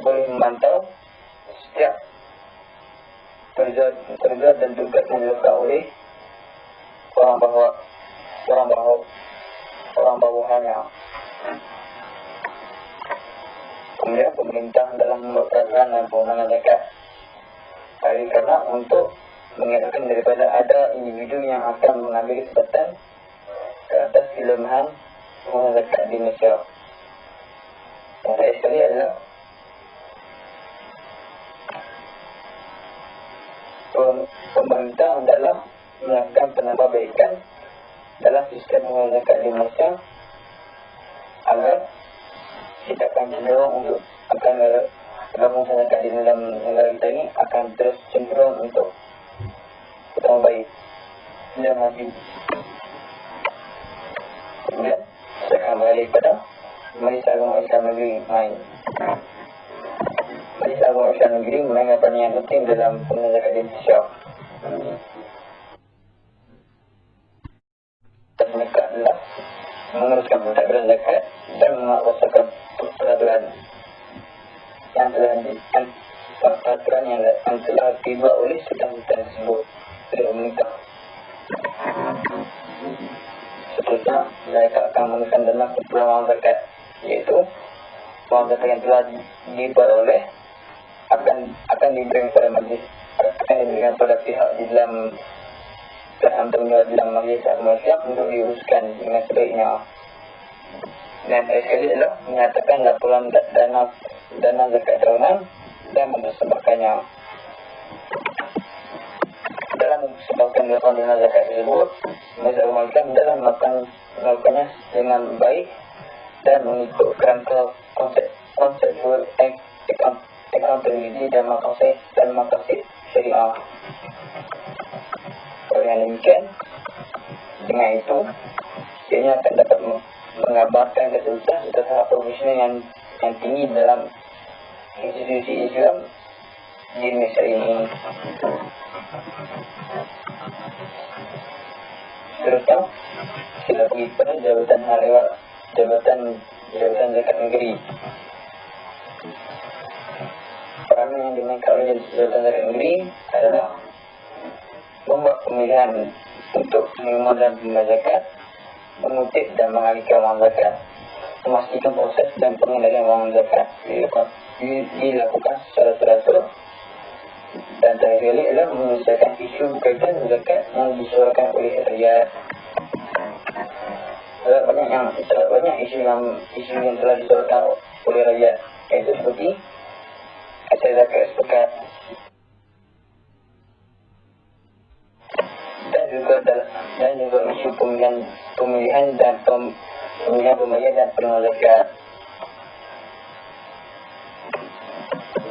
[SPEAKER 9] boleh memantau setiap kerja dan tugas yang dilakukan oleh orang bawahannya. Kemudian pemerintah dalam membuat peraturan dan pengundangan zakat. Karena untuk mengelakkan daripada ada individu yang akan mengambil kesempatan ke atas kelemahan pungutan zakat di Malaysia. Yang terakhir sekali adalah pemerintah adalah melakukan penambahbaikan dalam sistem pungutan zakat di Malaysia agar kita akan cenderung untuk pungutan zakat di dalam negara kita ini akan terus cenderung untuk bertambah baik dan maju. Kemudian saya akan balik pada Majlis Agama Islam Negeri main. Majlis Agama Islam Negeri memainkan peranan yang penting dalam pungutan zakat di Malaysia. Dan mereka adalah meneruskan pentadbiran zakat dan mengawasakan peraturan yang telah dibuat oleh sultan-sultan tersebut oleh pemerintah. Seterusnya, mereka akan meneruskan dalam kumpulan zakat, iaitu wang zakat yang telah dibuat oleh akan diberikan pada pihak di dalam Majlis Agama Islam untuk diuruskan dengan sebaiknya. Dan sekali adalah menyatakan laporan dana zakat tahunan dan mempersembahkannya. Dalam mempersembahkan laporan dana zakat tersebut, Majlis Agama Islam dalam melakukannya dengan baik dan mengikut kerangka konseptual accountability dan maqasid syariah. Dengan demikian, dengan itu ianya akan dapat mengabarkan kesulitan serta tahap profesional yang tinggi dalam institusi Islam di Malaysia ini. seterusnya sila pergi pada Jabatan Zakat Negeri. Peranan yang dimainkan oleh Jabatan Zakat Negeri adalah membuat pemilihan untuk penerima dan pembayar zakat, mengutip dan mengalihkan wang zakat, memastikan proses dan pengendalian wang zakat dilakukan secara teratur, dan terakhir adalah menyelesaikan isu berkaitan zakat yang disuarakan oleh rakyat. Banyak isu yang telah disuarakan oleh rakyat, iaitu seperti kata zakat sepekat, dan juga isu pemilihan dan pemilihan pembayar dan penerima zakat.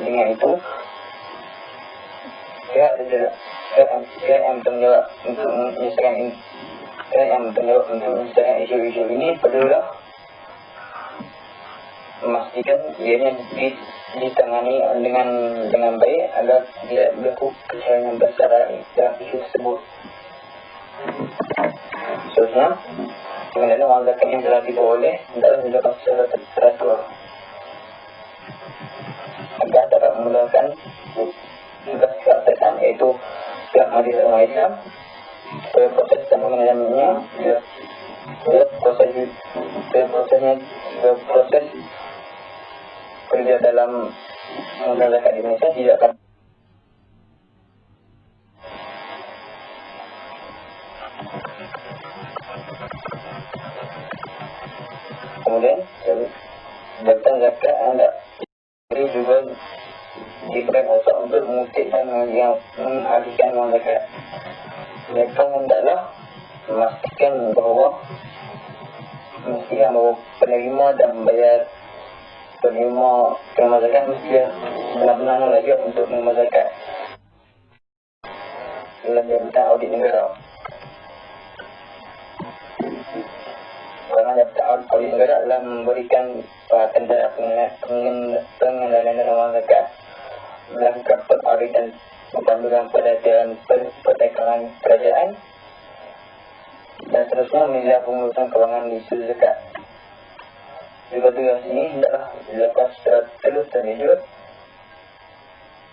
[SPEAKER 9] Dengan itu, pihak yang bertanggungjawab untuk menyelesaikan isu-isu ini perlulah memastikan ianya ditangani dengan baik agar tidak berlaku kesalahan yang besar dalam isu tersebut. Seterusnya, pengendalian wang zakat yang telah diperoleh hendaklah dilakukan secara teratur agar dapat memudahkan tugas keaktifan, iaitu pihak Majlis Ulama Islam, supaya proses dan pengendaliannya proses kerja dalam pengendalian zakat di Indonesia tidak akan kemudian Jabatan Zakat anda juga diberi otak untuk mengutip dan mengalihkan wang zakat. Mereka hendaklah memastikan bahawa penerima dan membayar penerima zakat mesti benar-benar layak untuk menerima zakat dalam Jabatan Audit Negara. Kerana Jabatan Audit Negara adalah memberikan perhatian terhadap pengendalian wang zakat, melakukan pengauditan panduan pada jalan perdagangan kerajaan, dan seterusnya menilai pengurusan kewangan isu zakat. Juga tugas ini hendaklah dilakukan secara terus dan jujur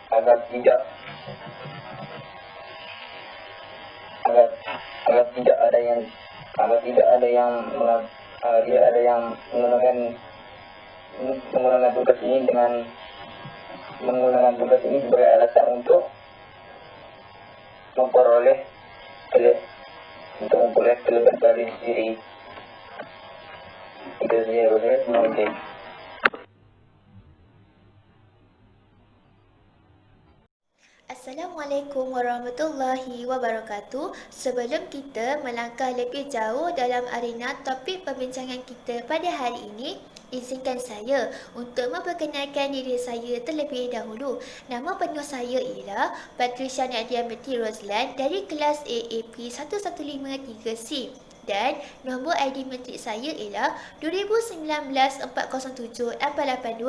[SPEAKER 9] agar tidak menggunakan tugas ini sebagai alasan untuk memperoleh kelebihan dari diri. Itu saja, terima kasih.
[SPEAKER 1] Assalamualaikum warahmatullahi wabarakatuh. Sebelum kita melangkah lebih jauh dalam arena topik perbincangan kita pada hari ini, izinkan saya untuk memperkenalkan diri saya terlebih dahulu. Nama penuh saya ialah Patricia Nadia Meti Roslan dari kelas AAP 1153C. Dan nombor ID matrik saya ialah 2019-407-882.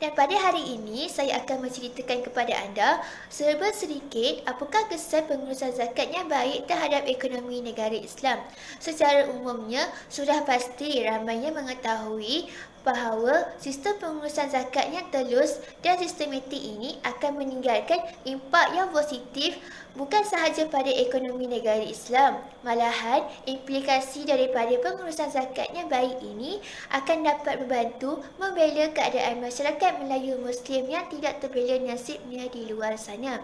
[SPEAKER 1] Dan pada hari ini, saya akan menceritakan kepada anda serba sedikit apakah kesan pengurusan zakat yang baik terhadap ekonomi negara Islam. Secara umumnya, sudah pasti ramainya mengetahui bahawa sistem pengurusan zakat yang telus dan sistematik ini akan meninggalkan impak yang positif bukan sahaja pada ekonomi negara Islam, malahan implikasi daripada pengurusan zakat yang baik ini akan dapat membantu membela keadaan masyarakat Melayu Muslim yang tidak terbela nasibnya di luar sana.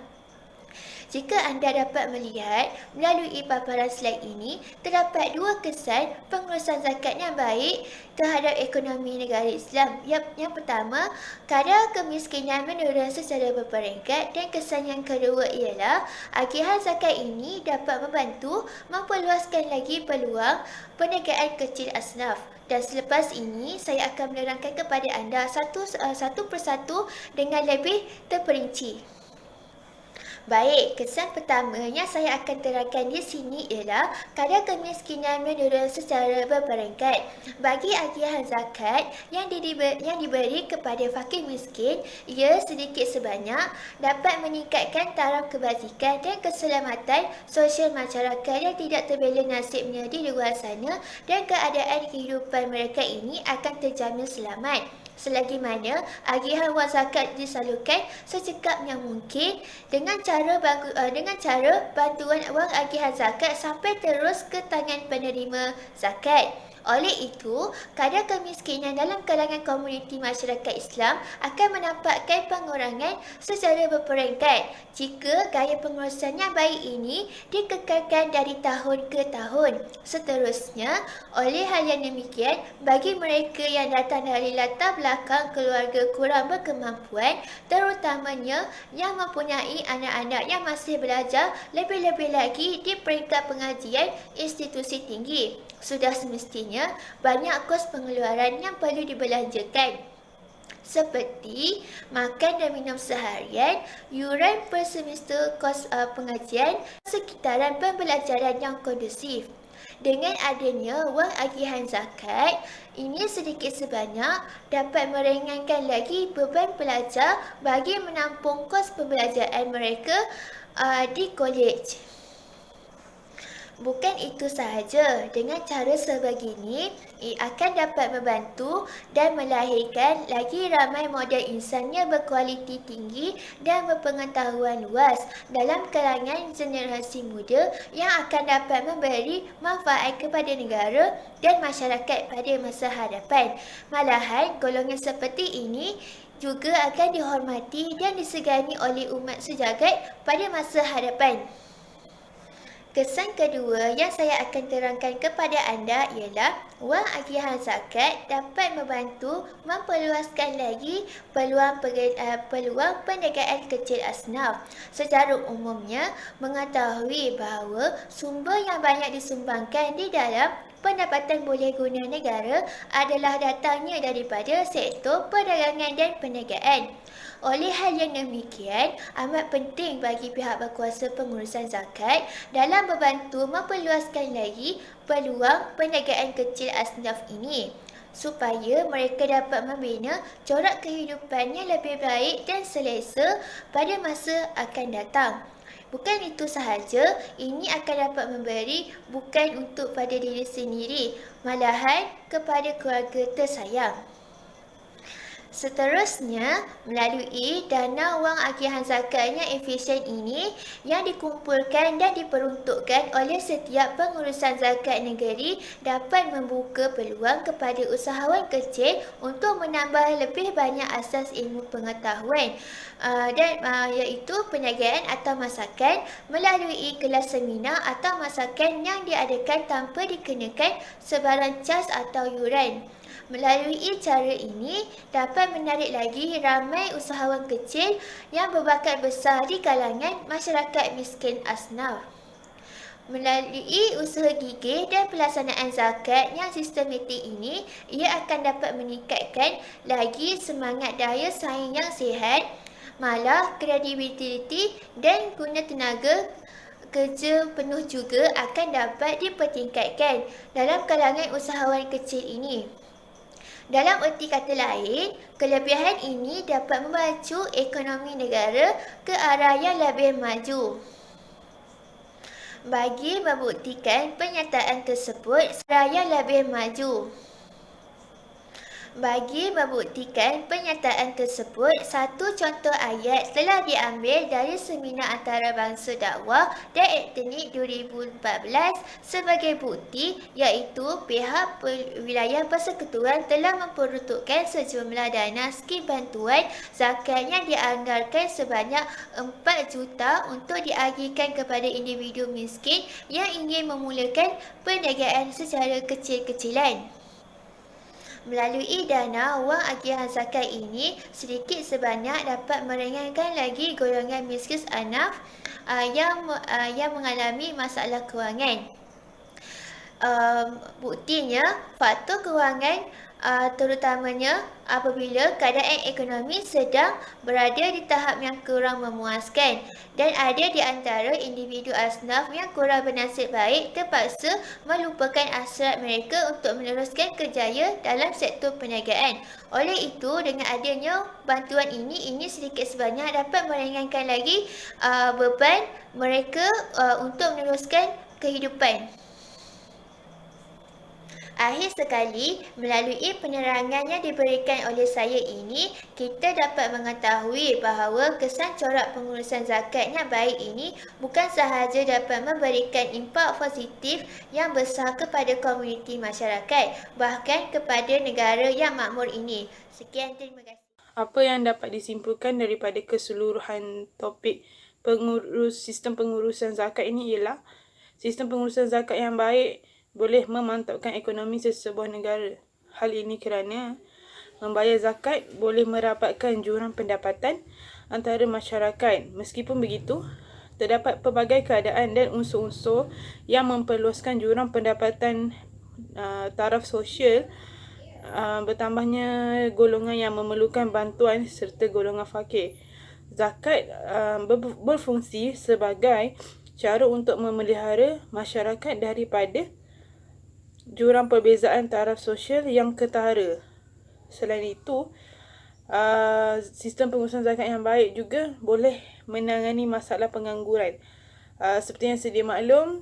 [SPEAKER 1] Jika anda dapat melihat melalui paparan slide ini, terdapat dua kesan pengurusan zakat yang baik terhadap ekonomi negara Islam. Yang pertama, kadar kemiskinan menurun secara berperingkat, dan kesan yang kedua ialah agihan zakat ini dapat membantu memperluaskan lagi peluang perniagaan kecil asnaf. Dan selepas ini, saya akan menerangkan kepada anda satu persatu dengan lebih terperinci. Baik, kesan pertama yang saya akan terangkan di sini ialah kadar kemiskinan menurun secara berperingkat. Bagi agihan zakat yang diberi kepada fakir miskin, ia sedikit sebanyak dapat meningkatkan taraf kebajikan dan keselamatan sosial masyarakat yang tidak terbela nasibnya di luar sana, dan keadaan kehidupan mereka ini akan terjamin selamat. Selagi mana agihan wang zakat disalurkan secekap yang mungkin dengan cara bantuan wang agihan zakat sampai terus ke tangan penerima zakat. Oleh itu, kadar kemiskinan dalam kalangan komuniti masyarakat Islam akan menampakkan pengurangan secara berperingkat jika gaya pengurusan yang baik ini dikekalkan dari tahun ke tahun. Seterusnya, oleh hal yang demikian, bagi mereka yang datang dari latar belakang keluarga kurang berkemampuan, terutamanya yang mempunyai anak-anak yang masih belajar, lebih-lebih lagi di peringkat pengajian institusi tinggi, sudah semestinya banyak kos pengeluaran yang perlu dibelanjakan, seperti makan dan minum seharian, yuran per semester, kos pengajian, sekitaran pembelajaran yang kondusif. Dengan adanya wang agihan zakat, ini sedikit sebanyak dapat meringankan lagi beban pelajar bagi menampung kos pembelajaran mereka di kolej. Bukan itu sahaja, dengan cara sebegini, ia akan dapat membantu dan melahirkan lagi ramai model insan yang berkualiti tinggi dan berpengetahuan luas dalam kalangan generasi muda yang akan dapat memberi manfaat kepada negara dan masyarakat pada masa hadapan. Malahan, golongan seperti ini juga akan dihormati dan disegani oleh umat sejagat pada masa hadapan. Kesan kedua yang saya akan terangkan kepada anda ialah wang agihan zakat dapat membantu memperluaskan lagi peluang perniagaan kecil asnaf. Secara umumnya, mengetahui bahawa sumber yang banyak disumbangkan di dalam pendapatan boleh guna negara adalah datangnya daripada sektor perdagangan dan perniagaan. Oleh hal yang demikian, amat penting bagi pihak berkuasa pengurusan zakat dalam membantu memperluaskan lagi peluang perniagaan kecil asnaf ini, supaya mereka dapat membina corak kehidupan yang lebih baik dan selesa pada masa akan datang. Bukan itu sahaja, ini akan dapat memberi bukan untuk pada diri sendiri, malahan kepada keluarga tersayang. Seterusnya, melalui dana wang agihan zakat yang efisien ini yang dikumpulkan dan diperuntukkan oleh setiap pengurusan zakat negeri dapat membuka peluang kepada usahawan kecil untuk menambah lebih banyak asas ilmu pengetahuan iaitu perniagaan atau masakan melalui kelas seminar atau masakan yang diadakan tanpa dikenakan sebarang cas atau yuran. Melalui cara ini dapat menarik lagi ramai usahawan kecil yang berbakat besar di kalangan masyarakat miskin asnaf. Melalui usaha gigih dan pelaksanaan zakat yang sistematik ini, ia akan dapat meningkatkan lagi semangat daya saing yang sihat, malah kredibiliti dan guna tenaga kerja penuh juga akan dapat dipertingkatkan dalam kalangan usahawan kecil ini. Dalam erti kata lain, kelebihan ini dapat memacu ekonomi negara ke arah yang lebih maju. Bagi membuktikan pernyataan tersebut, yang lebih maju. Bagi membuktikan pernyataan tersebut, satu contoh ayat telah diambil dari Seminar Antarabangsa Dakwah dan Etnik 2014 sebagai bukti, iaitu pihak wilayah persekutuan telah memperuntukkan sejumlah dana skim bantuan zakat yang dianggarkan sebanyak 4 juta untuk diagihkan kepada individu miskin yang ingin memulakan perniagaan secara kecil-kecilan. Melalui dana wang agihan zakat ini, sedikit sebanyak dapat meringankan lagi golongan miskin asnaf yang mengalami masalah kewangan.
[SPEAKER 5] Buktinya, faktor kewangan terutamanya apabila keadaan ekonomi sedang berada di tahap yang kurang memuaskan dan ada di antara individu asnaf yang kurang bernasib baik terpaksa melupakan hasrat mereka untuk meneruskan kerjaya dalam sektor perniagaan. Oleh itu, dengan adanya bantuan ini sedikit sebanyak dapat meringankan lagi beban mereka untuk meneruskan kehidupan. Akhir sekali, melalui penerangan yang diberikan oleh saya ini, kita dapat mengetahui bahawa kesan corak pengurusan zakat yang baik ini bukan sahaja dapat memberikan impak positif yang besar kepada komuniti masyarakat, bahkan kepada negara yang makmur ini. Sekian, terima kasih.
[SPEAKER 8] Apa yang dapat disimpulkan daripada keseluruhan topik sistem pengurusan zakat ini ialah sistem pengurusan zakat yang baik boleh memantapkan ekonomi sesebuah negara. Hal ini kerana membayar zakat boleh merapatkan jurang pendapatan antara masyarakat. Meskipun begitu, terdapat pelbagai keadaan dan unsur-unsur yang memperluaskan jurang pendapatan taraf sosial, bertambahnya golongan yang memerlukan bantuan serta golongan fakir. Zakat berfungsi sebagai cara untuk memelihara masyarakat daripada jurang perbezaan taraf sosial yang ketara. Selain itu, sistem pengurusan zakat yang baik juga boleh menangani masalah pengangguran. Seperti yang sedia maklum,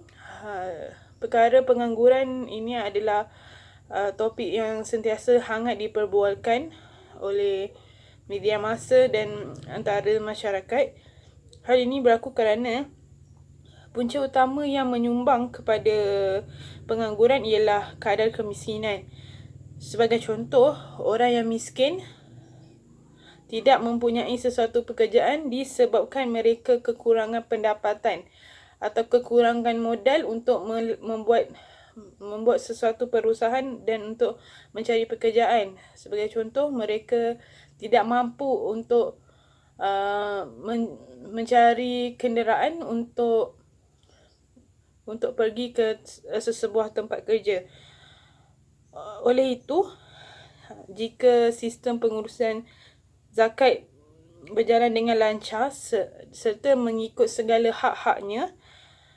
[SPEAKER 8] perkara pengangguran ini adalah topik yang sentiasa hangat diperbualkan oleh media massa dan antara masyarakat. Hal ini berlaku kerana punca utama yang menyumbang kepada pengangguran ialah kadar kemiskinan. Sebagai contoh, orang yang miskin tidak mempunyai sesuatu pekerjaan disebabkan mereka kekurangan pendapatan atau kekurangan modal untuk membuat sesuatu perusahaan dan untuk mencari pekerjaan. Sebagai contoh, mereka tidak mampu untuk mencari kenderaan untuk pergi ke sesebuah tempat kerja. Oleh itu, jika sistem pengurusan zakat berjalan dengan lancar serta mengikut segala hak-haknya,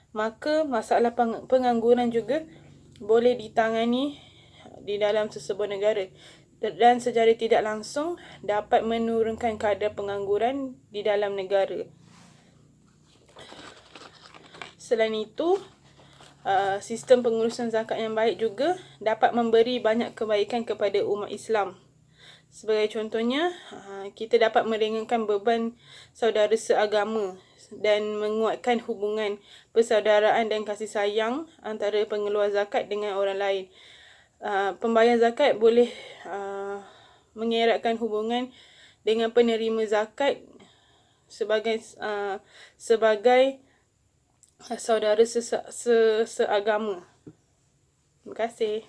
[SPEAKER 8] maka masalah pengangguran juga boleh ditangani di dalam sesebuah negara dan secara tidak langsung dapat menurunkan kadar pengangguran di dalam negara. Selain itu, sistem pengurusan zakat yang baik juga dapat memberi banyak kebaikan kepada umat Islam. Sebagai contohnya, kita dapat meringankan beban saudara seagama dan menguatkan hubungan persaudaraan dan kasih sayang antara pengeluar zakat dengan orang lain. Pembayar zakat boleh mengeratkan hubungan dengan penerima zakat sebagai saudara seagama. Terima kasih.